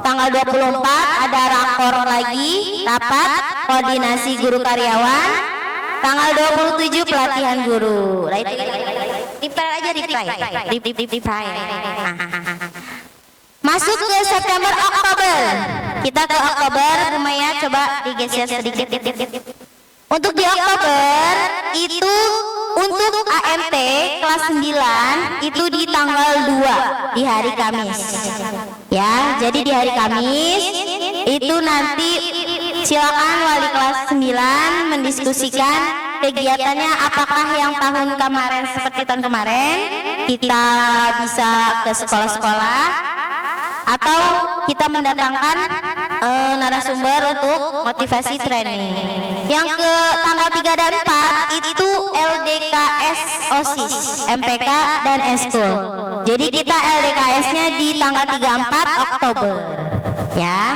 Tanggal 24 ada rakor lagi, rapat koordinasi guru karyawan. Tanggal 27 pelatihan guru. Nah, itu reply aja, reply. Masuk ke September Oktober. Kita ke Oktober, Rumaya coba digeser sedikit. Untuk di Oktober itu untuk AMT kelas 9 itu di tanggal 2 di hari Kamis. Ya, jadi di hari Kamis itu nanti silakan wali kelas 9 mendiskusikan kegiatannya, apakah yang tahun kemarin seperti tahun kemarin kita bisa ke sekolah-sekolah atau kita mendatangkan narasumber untuk motivasi training. Yang ke tanggal 3 dan 4 itu LDKS OSIS, MPK dan Eskul. Jadi kita LDKS-nya di tanggal 3-4 Oktober. Ya.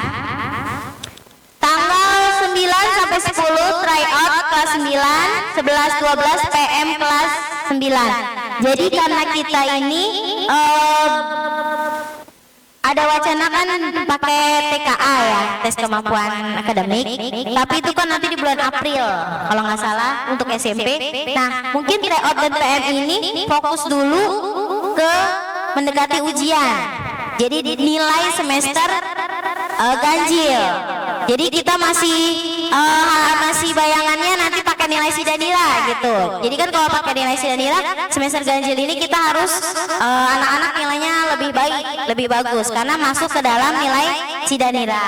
Tanggal 9 sampai 10 tryout kelas 9, 11 12 PM kelas 9. Jadi karena kita ini ada wacana kan pakai TKA ya, tes kemampuan akademik, tapi itu kan nanti di bulan April kalau nggak salah untuk SMP. Nah, mungkin tryout dan PM ini fokus dulu ke mendekati ujian. Jadi nilai semester ganjil. Jadi kita masih bayangannya nanti pakai nilai Sidanira gitu. Jadi kan kalau pakai nilai Sidanira semester ganjil ini kita harus anak-anak nilainya lebih bagus karena masuk ke dalam nilai Sidanira.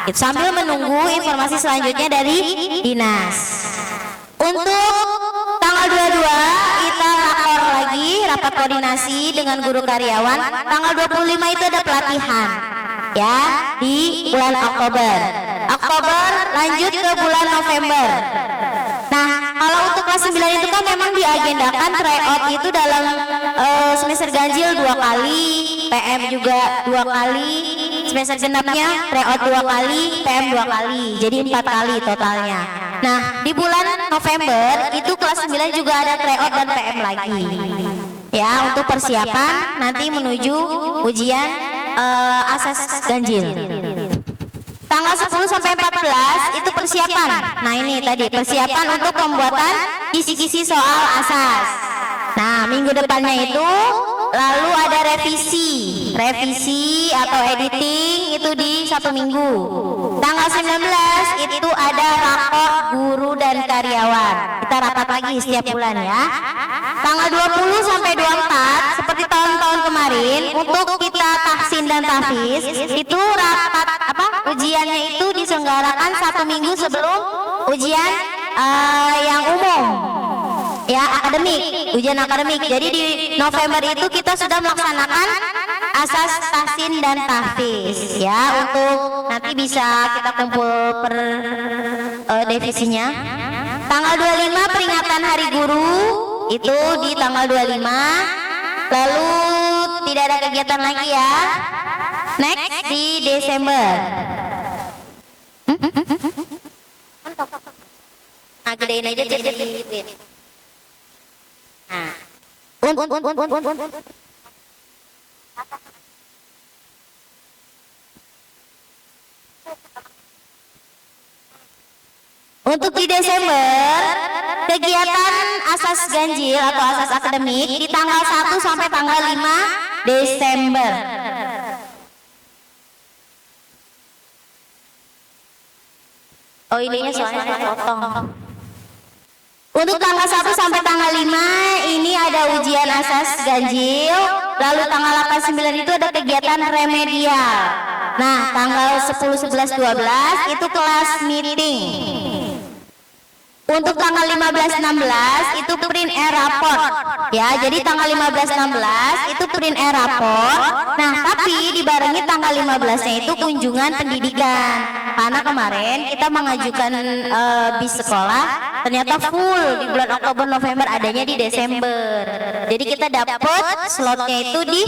Gitu. Sambil menunggu informasi selanjutnya dari dinas. Untuk tanggal 22 kita rapor lagi, rapat koordinasi dengan guru karyawan. Tanggal 25 itu ada pelatihan ya di bulan Oktober. Lanjut ke bulan November. Nah, kalau untuk kelas 9 itu kan memang diagendakan tryout itu dalam semester ganjil 2 kali, PM juga 2 kali, semester genapnya tryout 2 kali, PM 2 kali, jadi 4 kali totalnya. Nah, di bulan November itu kelas 9 juga ada tryout dan PM lagi. Ya, untuk persiapan nanti menuju ujian asas ganjil. Tanggal 10 sampai 14 itu persiapan. Nah, ini tadi persiapan untuk pembuatan kisi-kisi soal asas. Nah, minggu depannya itu lalu ada revisi atau editing itu di 1 minggu. Tanggal 19 itu ada rapor guru dan karyawan. Kita rapat lagi setiap bulan ya. Tanggal 20 sampai 24 seperti tahun-tahun kemarin untuk kita tahsin dan tahfiz itu rapat ujiannya itu diselenggarakan 1 minggu sebelum ujian yang umum. Ya, akademik, ujian akademik. Jadi di November itu kita sudah melaksanakan asas tahsin dan tahfiz ya, untuk nanti bisa kita kumpul per divisinya. Tanggal 25 peringatan Hari Guru itu di tanggal 25. Lalu tidak ada kegiatan lagi ya. Next di Desember. Nah, gedein aja jadi. Nah, Untuk di Desember, kegiatan asas ganjil atau asas akademik di tanggal 1 sampai tanggal 5 Desember. Oh, ininya soalnya saya potong. Untuk tanggal 1 sampai tanggal 5 ini ada ujian asas ganjil. Lalu tanggal 8, 9 itu ada kegiatan remedial. Nah, tanggal 10, 11, 12 itu kelas meeting. Untuk tanggal 15, 16 itu print and report. Ya, jadi tanggal 15, 16 itu print and report. Nah, tapi dibarengi tanggal 15-nya itu kunjungan pendidikan. Karena kemarin kita mengajukan bis sekolah, ternyata full di bulan Oktober, November, adanya di Desember. Jadi kita dapat slotnya itu di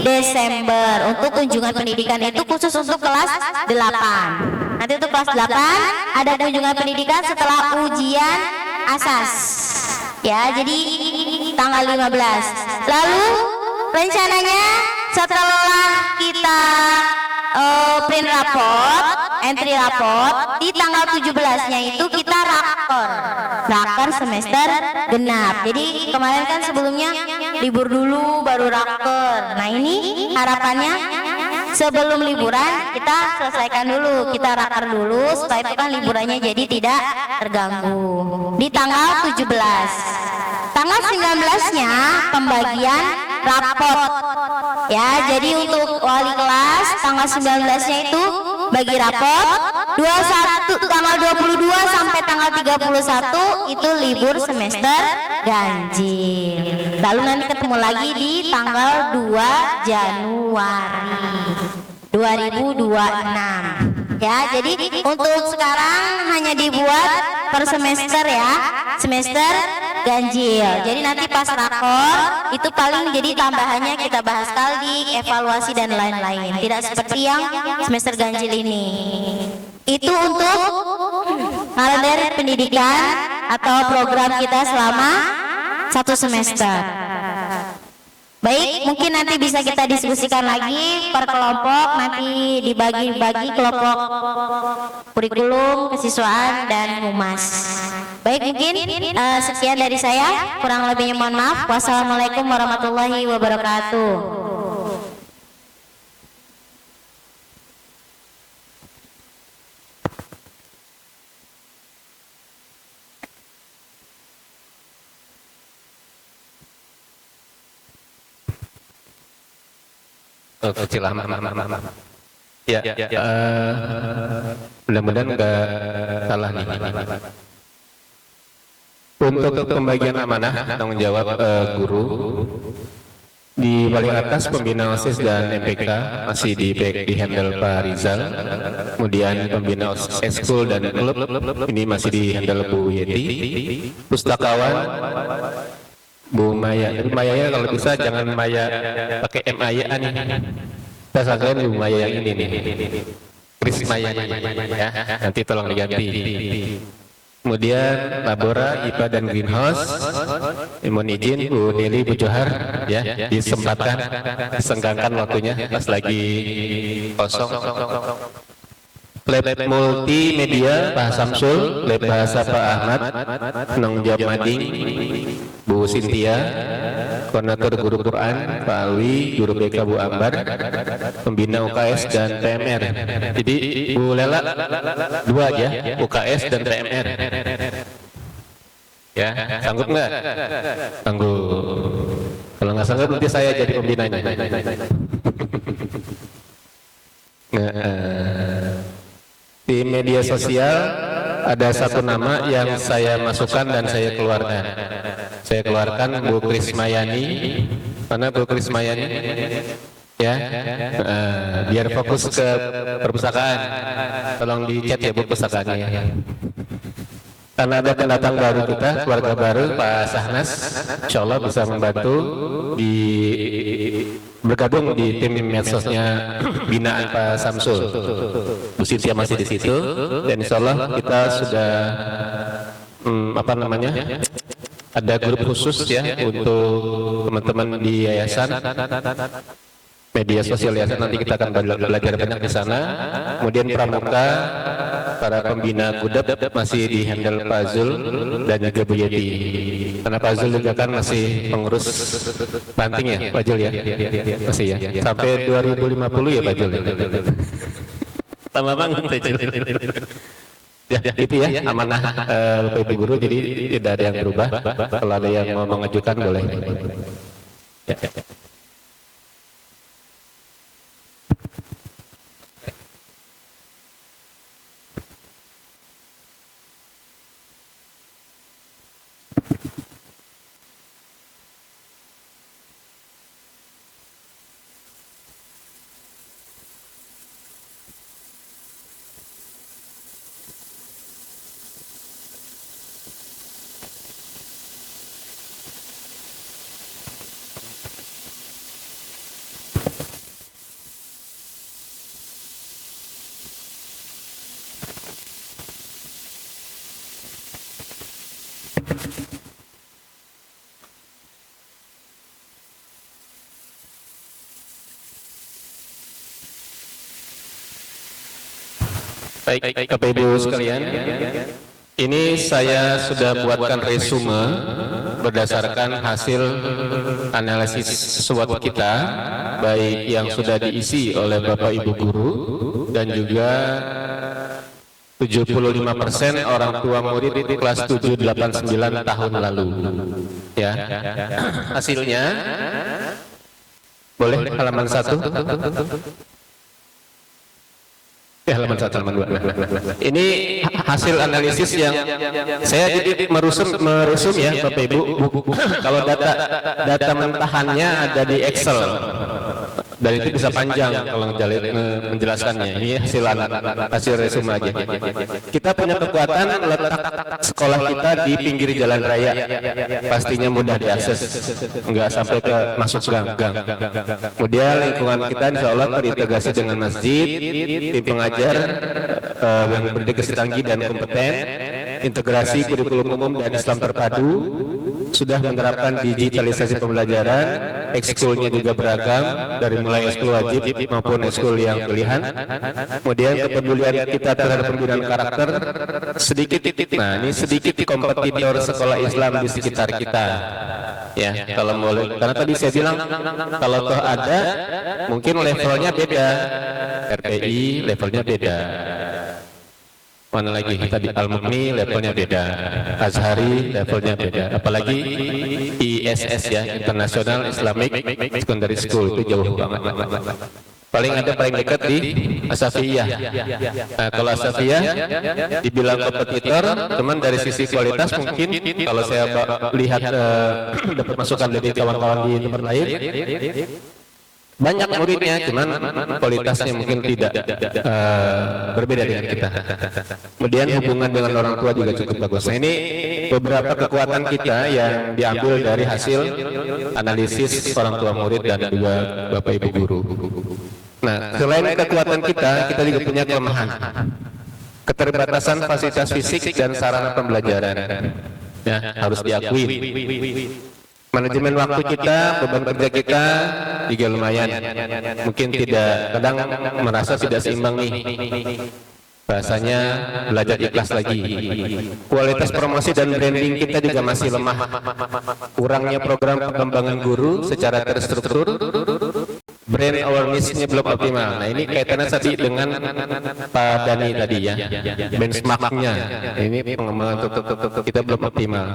Desember. Untuk kunjungan pendidikan itu khusus untuk kelas 8. Nanti untuk kelas 8 ada kunjungan pendidikan setelah ujian asas. Ya, jadi tanggal 15. Lalu rencananya setelah kita print raport, entry raport, di tanggal 17-nya itu kita raker semester genap. Jadi kemarin kan sebelumnya libur dulu baru raker. Nah, ini harapannya sebelum liburan kita selesaikan dulu, kita raker dulu supaya itu kan liburannya jadi tidak terganggu. Di tanggal 17. Tanggal 19-nya pembagian raport. Ya, jadi untuk wali kelas tanggal 19-nya itu bagi raport. 21 tanggal 22 sampai tanggal 31 itu libur semester ganjil. Lalu nanti ketemu lagi di tanggal 2 Januari 2026. Ya, jadi untuk sekarang hanya dibuat per semester ya, semester ganjil. Jadi nanti pas rakor itu paling jadi tambahannya kita bahas kali, evaluasi dan lain-lain. Tidak seperti yang semester ganjil ini. Itu untuk kalender pendidikan atau program kita selama 1 semester. Baik, mungkin nanti bisa kita diskusikan lagi per kelompok, nanti dibagi-bagi kelompok kurikulum, kesiswaan, dan humas. Baik, mungkin sekian dari saya, kurang lebihnya mohon maaf. Wassalamualaikum warahmatullahi wabarakatuh. Kecil lah, ya, mudah-mudahan nggak salah nih. Untuk pembagian amanah tanggung jawab guru di paling atas pembina OSIS dan MPK masih di handle Pak Rizal. Kemudian pembina OSIS Eskul dan klub ini masih di handle Bu Yeti. Pustakawan Bu Maya, Maya kalau bisa jangan Maya pakai Maya nih. Kita sangkain Bu Maya yang ini nih. Kris Maya ya, nanti tolong diganti. Kemudian Labora, IPA dan Greenhouse. Mohon izin Bu Nili, Bu Johar ya, disempatkan, disenggangkan waktunya pas lagi kosong. Lab multimedia Pak Samsul, lab bahasa Pak Ahmad, penanggung jawab mading Bu Sintia, koordinator guru Quran Pak Alwi, guru BK Bu Ambar, pembina UKS dan PMR. Jadi Bu Lela 2 aja, UKS dan PMR. Ya, sanggup nggak? Sanggup. Kalau nggak sanggup nanti saya jadi pembinanya. Di media sosial ada satu nama yang saya masukkan dan saya keluarkan. Saya keluarkan Bu Krismayani. Mana Bu Krismayani? Ya, biar fokus ke perpustakaan. Tolong dicat ya Bu pustakaannya. Karena ada pendatang baru kita, keluarga baru Pak Sahnas, insya Allah bisa membantu bergabung di tim medsosnya binaan Pak Samsul. Bu Sintia masih di situ, dan insya Allah kita sudah ada grup khusus ya untuk teman-teman di yayasan. Media sosial yayasan nanti kita akan belajar banyak di sana. Kemudian pramuka para pembina Kudab masih di handle Pak Zul dan juga Bu Yeti. Karena Pak Zul juga kan masih pengurus banting ya, Pak Zul ya? Masih ya? Sampai 2050 ya Pak Zul? Lama banget Pak Zul. Ya, itu ya amanah Bapak Ibu Guru, jadi tidak ada yang berubah. Kalau ada yang mau mengajukan boleh. Ya. Baik, Bapak Ibu sekalian, ini saya sudah buatkan resume berdasarkan hasil analisis SWOT kita, baik yang sudah diisi oleh Bapak Ibu Guru dan juga 75% orang tua murid kelas 7, 8, 9 tahun lalu. Ya, hasilnya boleh halaman 1. Halaman 1, halaman 2. Ini hasil analisis yang saya jadi merusum ya Bapak Ibu. Kalau data mentahannya ada di Excel. Dan itu bisa panjang kalau menjelaskannya. Ini hasil resume aja. Kita punya kekuatan letak sekolah kita di pinggir jalan raya. Pastinya mudah diakses, enggak sampai ke masuk gang. Kemudian lingkungan kita insya Allah terintegrasi dengan masjid, tim pengajar yang berdedikasi tinggi dan kompeten, integrasi kurikulum umum dan Islam terpadu, sudah menerapkan digitalisasi pembelajaran, ekskulnya juga beragam dari mulai ekskul wajib maupun ekskul yang pilihan. Kemudian kepedulian kita terhadap pembinaan karakter sedikit. Nah, ini sedikit kompetitor sekolah Islam di sekitar kita. Ya, kalau boleh, karena tadi saya bilang kalau toh ada, mungkin levelnya beda. RPI levelnya beda. Mana lagi tadi Al-Mukni levelnya beda, Azhari levelnya beda, apalagi ISS ya, International Islamic Secondary School, itu jauh banget. Paling dekat di Asafiyah. Nah, kalau Asafiyah dibilang kompetitor, teman dari sisi kualitas mungkin kalau saya lihat dapat masukan dari kawan-kawan di tempat lain, banyak muridnya, cuman kualitasnya mungkin tidak berbeda dengan kita. Kemudian hubungan dengan orang tua juga cukup bagus. Nah, ini beberapa kekuatan kita yang diambil dari hasil analisis orang tua murid dan juga Bapak Ibu Guru. Nah, selain kekuatan kita juga punya kelemahan. Keterbatasan fasilitas fisik dan sarana pembelajaran. Ya, harus diakui. Manajemen waktu kita, beban kerja kita juga lumayan. Mungkin kadang merasa tidak seimbang nih. Bahasanya belajar ikhlas lagi. Kualitas promosi dan branding kita juga masih lemah. Kurangnya program pengembangan guru secara terstruktur. Brand awareness-nya belum optimal. Nah, ini kaitannya tadi dengan Pak Dani tadi ya. Benchmark-nya. Ini pengembangan kita belum optimal.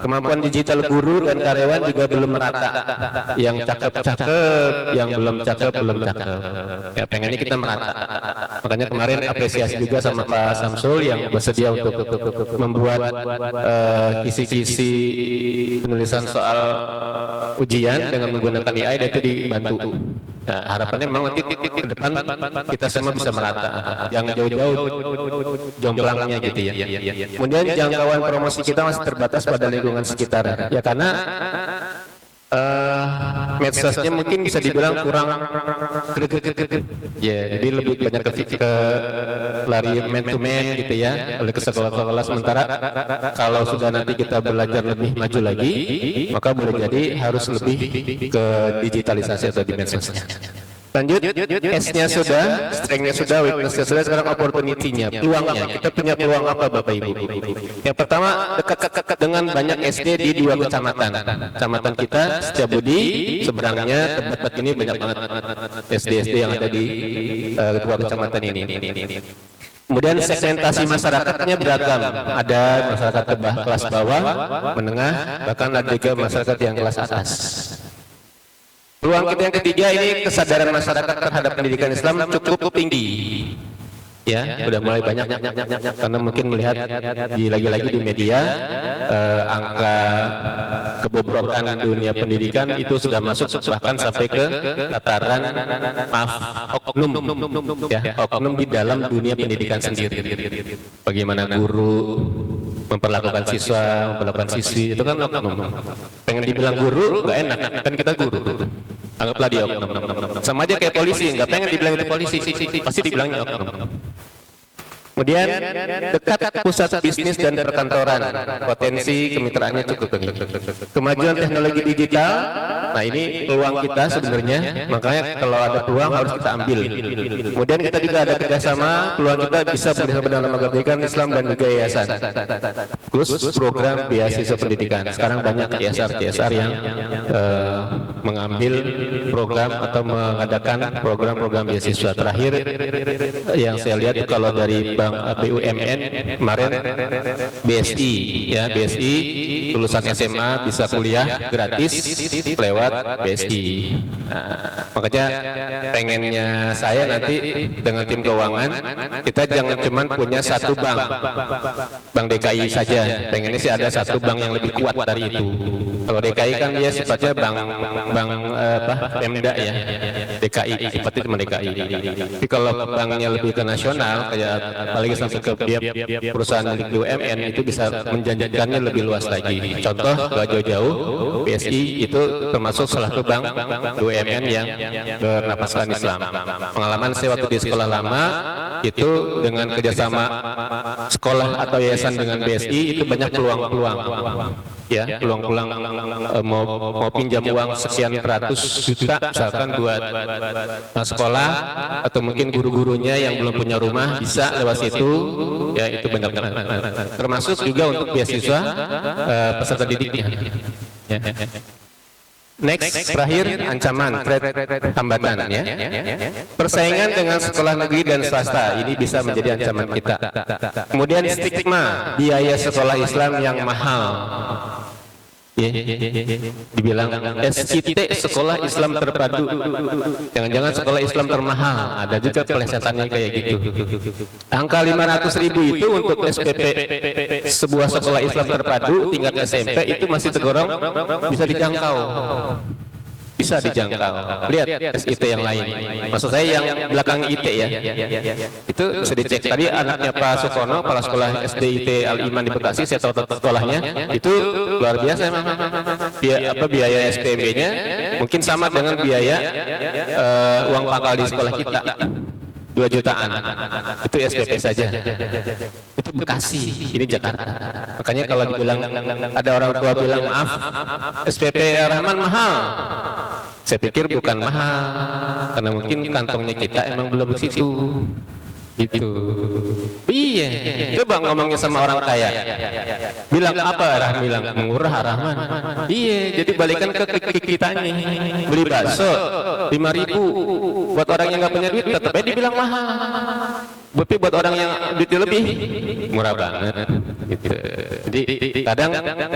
Kemampuan digital guru dan karyawan juga belum merata. Yang cakep-cakep, yang belum cakep. Ya, pengennya kita merata. Makanya kemarin apresiasi juga sama Pak Samsul yang bersedia untuk membuat kisi-kisi penulisan soal ujian dengan menggunakan AI, dan itu dibantu. Nah, harapannya memang nanti ke depan kita semua bisa merata, jangan jauh-jauh jomblangnya gitu ya. Kemudian jangkauan promosi kita masih terbatas pada lingkungan sekitar, ya karena medsosnya mungkin bisa dibilang kurang ya, jadi lebih banyak ke lari man to man gitu ya, oleh ke sekolah-sekolah. Sementara kalau sudah nanti kita belajar lebih maju lagi, maka boleh jadi harus lebih ke digitalisasi atau di medsosnya. Lanjut, S-nya sudah, strength-nya sudah, weakness-nya sudah, sekarang opportunity-nya, peluangnya. Kita punya peluang apa Bapak Ibu? Yang pertama, dekat-dekat dengan banyak SD di 2 kecamatan. Kecamatan kita, Setiabudi, seberangnya tempat ini banyak banget SD-SD yang ada di 2 kecamatan ini. Kemudian segmentasi masyarakatnya beragam. Ada masyarakat kelas bawah, menengah, bahkan ada juga masyarakat yang kelas atas. Peluang kita yang ketiga ini kesadaran masyarakat terhadap pendidikan Islam cukup tinggi. Ya, sudah mulai banyak karena mungkin melihat lagi-lagi di media angka kebobrokan dunia pendidikan itu sudah masuk bahkan sampai ke tataran oknum ya, oknum di dalam dunia pendidikan sendiri. Bagaimana guru memperlakukan siswa, memperlakukan siswi, itu kan oknum. Pengen dibilang guru, nggak enak, kan kita guru. Anggaplah dia oknum. Sama aja kayak polisi, nggak pengen dibilang itu polisi, pasti dibilangnya oknum. Kemudian dekat pusat bisnis dan perkantoran, potensi kemitraannya cukup tinggi. Kemajuan teknologi digital, nah ini peluang kita sebenarnya, makanya kalau ada peluang harus kita ambil. Kemudian kita juga ada kerjasama, peluang kita bisa bersama dengan lembaga pendidikan Islam dan juga yayasan. Khusus program beasiswa pendidikan. Sekarang banyak CSR yang mengambil program atau mengadakan program-program beasiswa. Terakhir yang saya lihat kalau dari BUMN kemarin BSI ya, BSI lulusan SMA bisa kuliah gratis lewat BSI. Nah, makanya pengennya saya nanti dengan tim keuangan kita jangan cuma punya satu bank DKI saja. Pengennya sih ada satu bank yang lebih kuat dari itu. Kalau DKI kan dia sifatnya bank Pemda ya, DKI sifatnya cuma DKI. Tapi kalau banknya lebih ke nasional kayak apalagi sampai ke perusahaan milik BUMN itu bisa menjanjikannya lebih luas lagi. Contoh gak jauh-jauh BSI itu termasuk salah satu bank BUMN yang bernafaskan Islam. Pengalaman saya waktu di sekolah lama itu dengan kerjasama sekolah atau yayasan dengan BSI itu banyak peluang-peluang. Ya, peluang-peluang mau pinjam uang sekian ratus juta misalkan buat sekolah atau mungkin guru-gurunya yang belum punya rumah bisa lewat situ ya, itu benar. Termasuk juga untuk beasiswa peserta didiknya ya. Next, terakhir ancaman, threat, hambatan ya. Persaingan dengan sekolah negeri dan swasta ini bisa menjadi ancaman kita. Kemudian stigma biaya sekolah Islam yang mahal. Ya, dibilang SIT sekolah Islam terpadu, jangan-jangan sekolah Islam termahal, ada juga pelesetannya kayak gitu. Angka 500.000 itu untuk SPP sebuah sekolah Islam terpadu tingkat SMP itu masih tergolong bisa dijangkau. Bisa dijangkau. Lihat SIT yang lain. Maksud saya yang belakang IT ya. Itu bisa dicek. Tadi anaknya Pak Sukono, kepala sekolah SDIT Al-Iman di Bekasi, saya tahu sekolahnya. Itu luar biasa memang. Biaya SPMB-nya mungkin sama dengan biaya uang pangkal di sekolah kita. 2 jutaan. Itu SPP saja. Itu Bekasi, ini Jakarta. Makanya kalau dibilang ada orang tua bilang maaf, SPP Rahman mahal. Saya pikir bukan mahal, karena mungkin kantongnya kita emang belum ke situ. Gitu. Iya. Coba ngomongnya sama orang kaya. Bilang apa? Rahman bilang murah Rahman. Iya. Jadi balikan ke kita nih. Beli bakso 5.000. Buat orang yang nggak punya duit tetap aja dibilang mahal. Tapi buat orang yang duitnya lebih murah banget. Gitu. Jadi kadang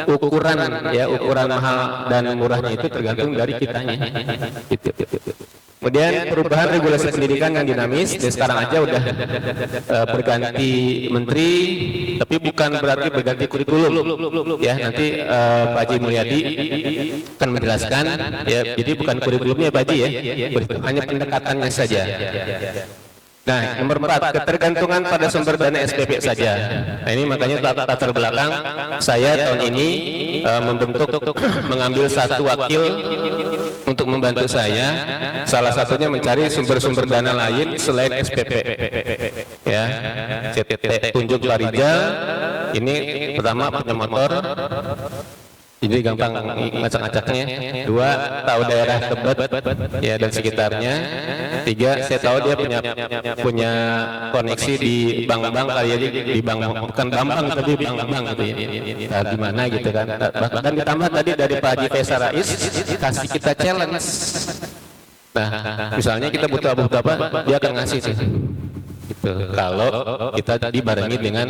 ukuran mahal dan murahnya itu tergantung dari kitanya. Gitu. Kemudian perubahan regulasi pendidikan yang dinamis, dan sekarang aja udah berganti menteri, tapi bukan berarti berganti kurikulum. Ya, nanti Pak Haji Mulyadi akan menjelaskan. Ya, jadi bukan kurikulumnya Pak Haji ya, hanya pendekatannya saja. Nah, nomor 4, ketergantungan pada sumber dana SPP saja. Nah, ini makanya latar belakang saya tahun ini mengambil satu wakil untuk membantu saya. Salah satunya mencari sumber-sumber dana lain selain SPP. Ya, CTT Tunjuk Larijal. Ini pertama punya motor. Jadi gampang ngacak-ngacaknya. 2, tahu daerah Tebet ya dan sekitarnya. 3, saya tahu dia punya koneksi di bank-bank kali ya, di bank bukan bank tapi bank-bank gitu ya. Nah, di mana gitu kan. Dan ditambah tadi dari Pak Haji Faisal Rais kasih kita challenge. Nah, misalnya kita butuh apa, dia akan ngasih sih. Gitu. Kalau kita dibarengi dengan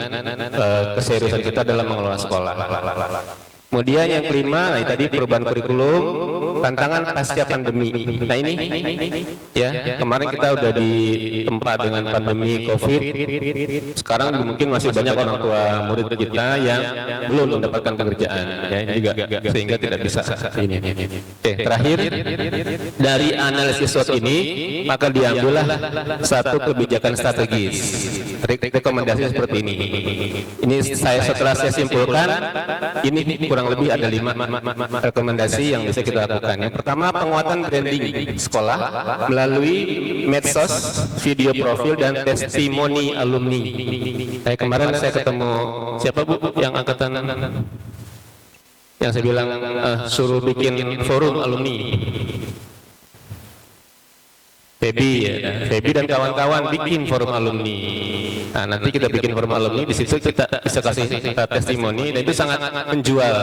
keseriusan kita dalam mengelola sekolah. Kemudian yang kelima, nah tadi perubahan kurikulum, tantangan pasca pandemi. Nah ini, ya kemarin kita udah ditempa dengan pandemi COVID. Sekarang mungkin masih banyak orang tua murid kita yang belum mendapatkan pekerjaan, ya ini juga sehingga tidak bisa ini. Oke, terakhir dari analisis SWOT ini, maka diambillah satu kebijakan strategis. Rekomendasi seperti ini. Ini setelah saya simpulkan, ini kurang lebih ada 5 rekomendasi yang bisa kita lakukan. Yang pertama, penguatan branding sekolah melalui medsos, video profil dan testimoni alumni. Kayak kemarin saya ketemu siapa Bu yang angkatan yang saya bilang suruh bikin forum alumni. Febi dan kawan-kawan bikin forum alumni. Nah, nanti kita bikin forum alumni, di situ kita bisa kasih testimoni dan itu sangat menjual.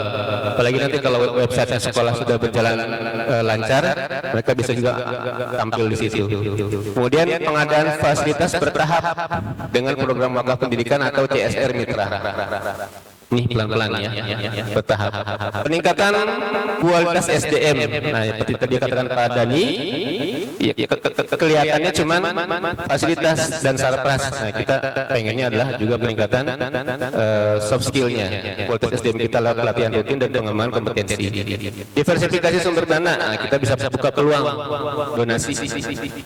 Apalagi nanti kalau website sekolah sudah berjalan lancar, mereka bisa juga tampil di situ. Kemudian pengadaan fasilitas bertahap dengan program wakaf pendidikan atau CSR mitra. Ini pelan-pelan ya, bertahap. Peningkatan kualitas SDM. Nah, seperti tadi katakan Pak Dani, ya, kelihatannya cuma fasilitas dan sarpras. Nah, kita pengennya adalah juga peningkatan soft skill-nya. Kualitas SDM kita lewat pelatihan rutin dan pengembangan kompetensi. Diversifikasi sumber dana. Nah, kita bisa buka peluang donasi,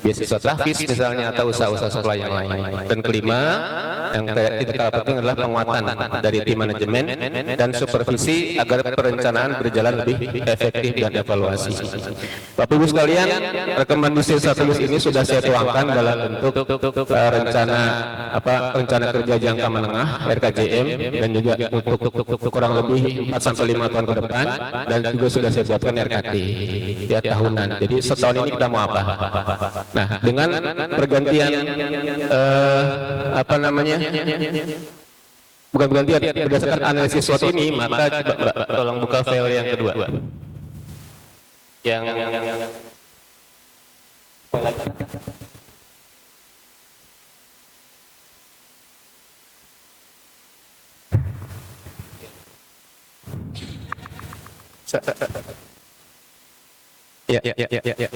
beasiswa tahfiz misalnya atau usaha-usaha sekolah yang lain. Dan kelima, yang tidak kalah penting adalah penguatan dari tim manajemen dan supervisi agar perencanaan berjalan lebih efektif dan evaluasi. Bapak Ibu sekalian, rekomendasi strategis ini sudah saya tuangkan dalam bentuk rencana kerja jangka menengah RKJM dan juga untuk kurang lebih 4 sampai 5 tahun ke depan, dan juga sudah saya buatkan RKT ya tahunan. Jadi setahun ini kita mau apa? Nah, dengan pergantian bukan bergantian, berdasarkan analisis SWOT ini, maka coba tolong buka file yang kedua. Yang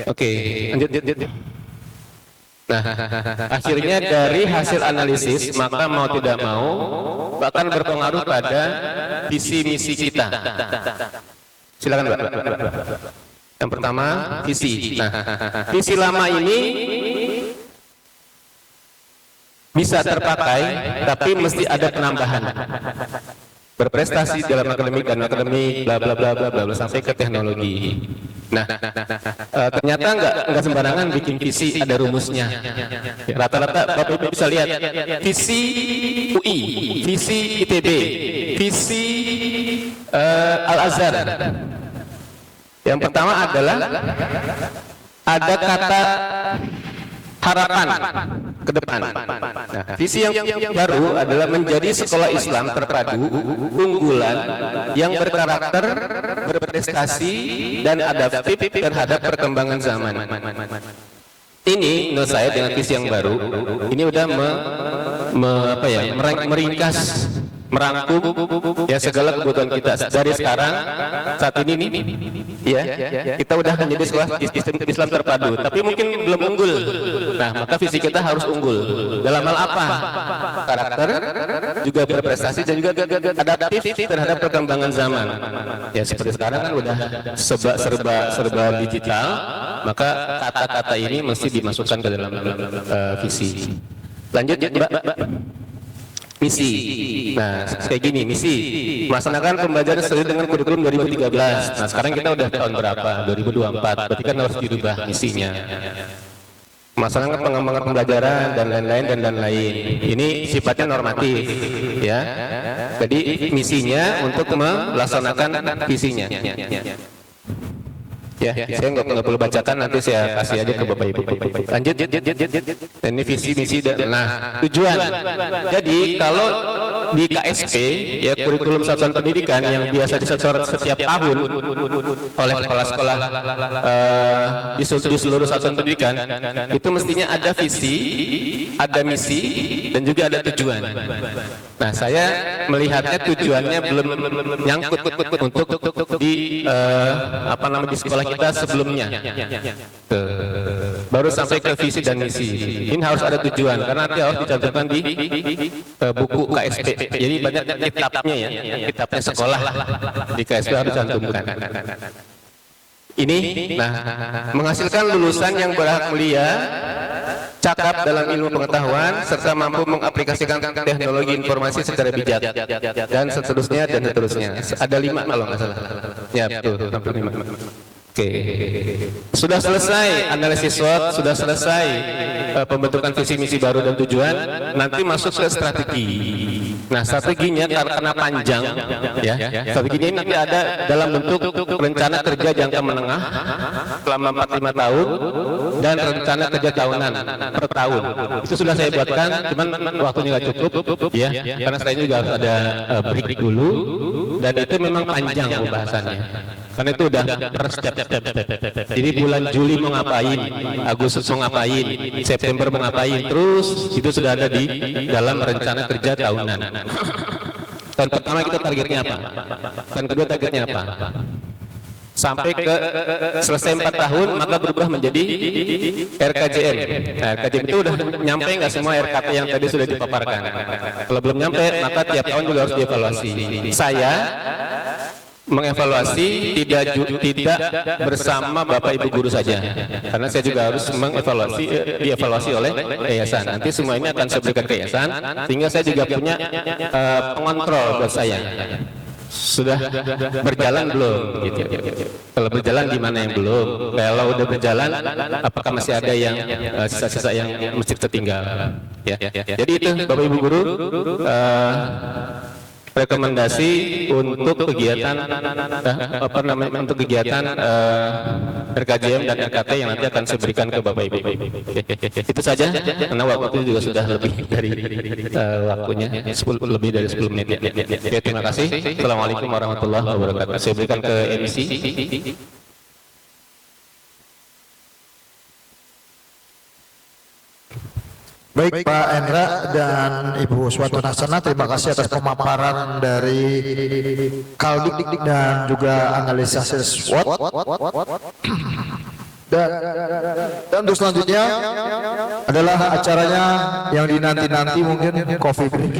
Oke, lanjut. Nah, akhirnya dari hasil analisis, maka mau tidak mau bahkan berpengaruh pada visi misi kita. Silakan Mbak. Yang pertama, visi. Nah, visi lama ini bisa terpakai, tapi mesti ada penambahan. Berprestasi dalam akademik dan akademik, bla bla bla bla bla sampai ke teknologi. Nah, ternyata enggak sembarangan bikin visi, ada rumusnya. Rata-rata Bapak Ibu bisa lihat visi UI, visi ITB, visi Al Azhar. Yang pertama adalah ada kata harapan ke depan. Nah, visi yang baru adalah menjadi sekolah Islam terpadu, unggulan, yang berkarakter, berprestasi, dan adaptif terhadap perkembangan zaman. Ini menurut saya dengan visi yang baru, ini udah meringkas, merangkum ya segala kebutuhan kita dari sekarang saat ini nih ya kita udah menjadi sekolah sistem Islam terpadu, tapi mungkin belum unggul. Nah, maka visi kita harus unggul dalam hal apa? Karakter, juga berprestasi, dan juga adaptif terhadap perkembangan zaman. Ya seperti sekarang kan udah serba digital, maka kata-kata ini mesti dimasukkan ke dalam visi. Lanjut Mbak. Misi. Nah, kayak gini, misi melaksanakan pembelajaran sesuai dengan kurikulum 2013. Nah, sekarang kita udah tahun berapa? 2024. Berarti kan harus dirubah misinya. melaksanakan pengembangan pembelajaran dan lain-lain. Ini sifatnya normatif, ya. Jadi misinya untuk melaksanakan visinya. Ya, saya nggak perlu bacakan, nanti saya kasih aja ke Bapak Ibu. Lanjut. Dan ini visi misi dan tujuan. Jadi kalau di KSP, ya kurikulum satuan pendidikan yang biasa disetor setiap tahun oleh kepala-sekolah di seluruh satuan pendidikan, itu mestinya ada visi, ada misi, dan juga ada tujuan. Nah, saya melihatnya tujuannya belum nyangkut untuk di di sekolah kita sebelumnya. Baru sampai ke visi dan misi. Ini harus ada tujuan karena nanti harus dicantumkan di buku KSP. Jadi banyak kitabnya ya, kitabnya sekolah di KSP harus dicantumkan. Ini, menghasilkan lulusan yang berhak mulia, cakap dalam ilmu pengetahuan, serta mampu mengaplikasikan teknologi informasi secara bijak, dan seterusnya. Ada 5 kalau nggak salah. Ya betul, 5. Oke, sudah selesai analisis SWOT, sudah selesai pembentukan visi misi baru dan tujuan. Nanti masuk ke strategi. Nah, strateginya karena panjang, ya. Strateginya ini nanti ada dalam bentuk rencana kerja jangka menengah selama 45 tahun dan rencana kerja tahunan per tahun. Itu sudah saya buatkan, cuman waktunya nggak cukup, ya. Karena saya juga harus ada break dulu, dan itu memang panjang pembahasannya. Karena itu udah per step. Jadi bulan Juli mau ngapain, Agustus mau ngapain, September mau ngapain, terus itu sudah ada di dalam rencana kerja tahunan. Tahun pertama kita targetnya apa? Tahun kedua targetnya apa? Sampai ke selesai 4 tahun maka berubah menjadi RKJM. Nah, RKJM itu udah nyampe nggak semua RKT yang tadi sudah dipaparkan? Kalau belum nyampe maka tiap tahun juga harus dievaluasi. Saya mengevaluasi tidak bersama Bapak Ibu guru saja, karena saya juga harus dievaluasi oleh yayasan. Nanti semua ini akan saya berikan ke yayasan, sehingga saya juga punya pengontrol buat saya. Sudah berjalan belum? Gitu. Kalau berjalan di mana yang belum? Kalau udah berjalan, apakah masih ada yang sisa-sisa yang mesti tertinggal? Ya. Jadi itu Bapak Ibu guru. Rekomendasi untuk kegiatan untuk kegiatan RKJM dan RKT yang nanti akan saya berikan ke Bapak Ibu. Itu saja, karena waktu juga sudah lebih dari waktunya, lebih dari 10 menit. Ya, terima kasih. Assalamualaikum warahmatullahi wabarakatuh. Saya berikan ke MC. Baik Pak Endra dan Ibu Swatun Hasanah, terima kasih atas pemaparan dari Kaldik dan juga analisis SWOT. Dan untuk selanjutnya adalah acaranya yang dinanti-nanti, mungkin coffee break.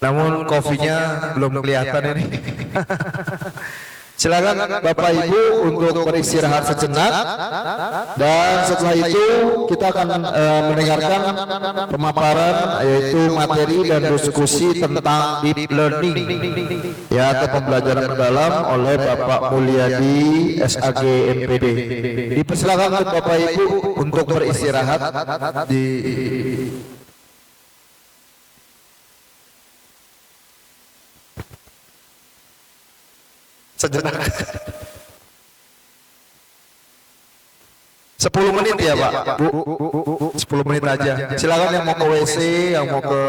Namun kopinya belum kelihatan ini. Silakan Bapak Ibu untuk beristirahat sejenak, dan setelah itu kita akan mendengarkan pemaparan yaitu materi dan diskusi tentang deep learning, ya, atau pembelajaran mendalam oleh Bapak Mulyadi SAG MPD. Dipersilakan untuk Bapak Ibu untuk beristirahat di sejenak. 10 menit ya Pak, Bu, 10 menit aja. Silakan yang mau ke WC, yang mau ke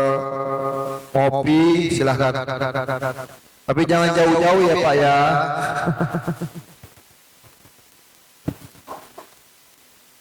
ngopi, silakan. Tapi jangan jauh-jauh ya Pak ya.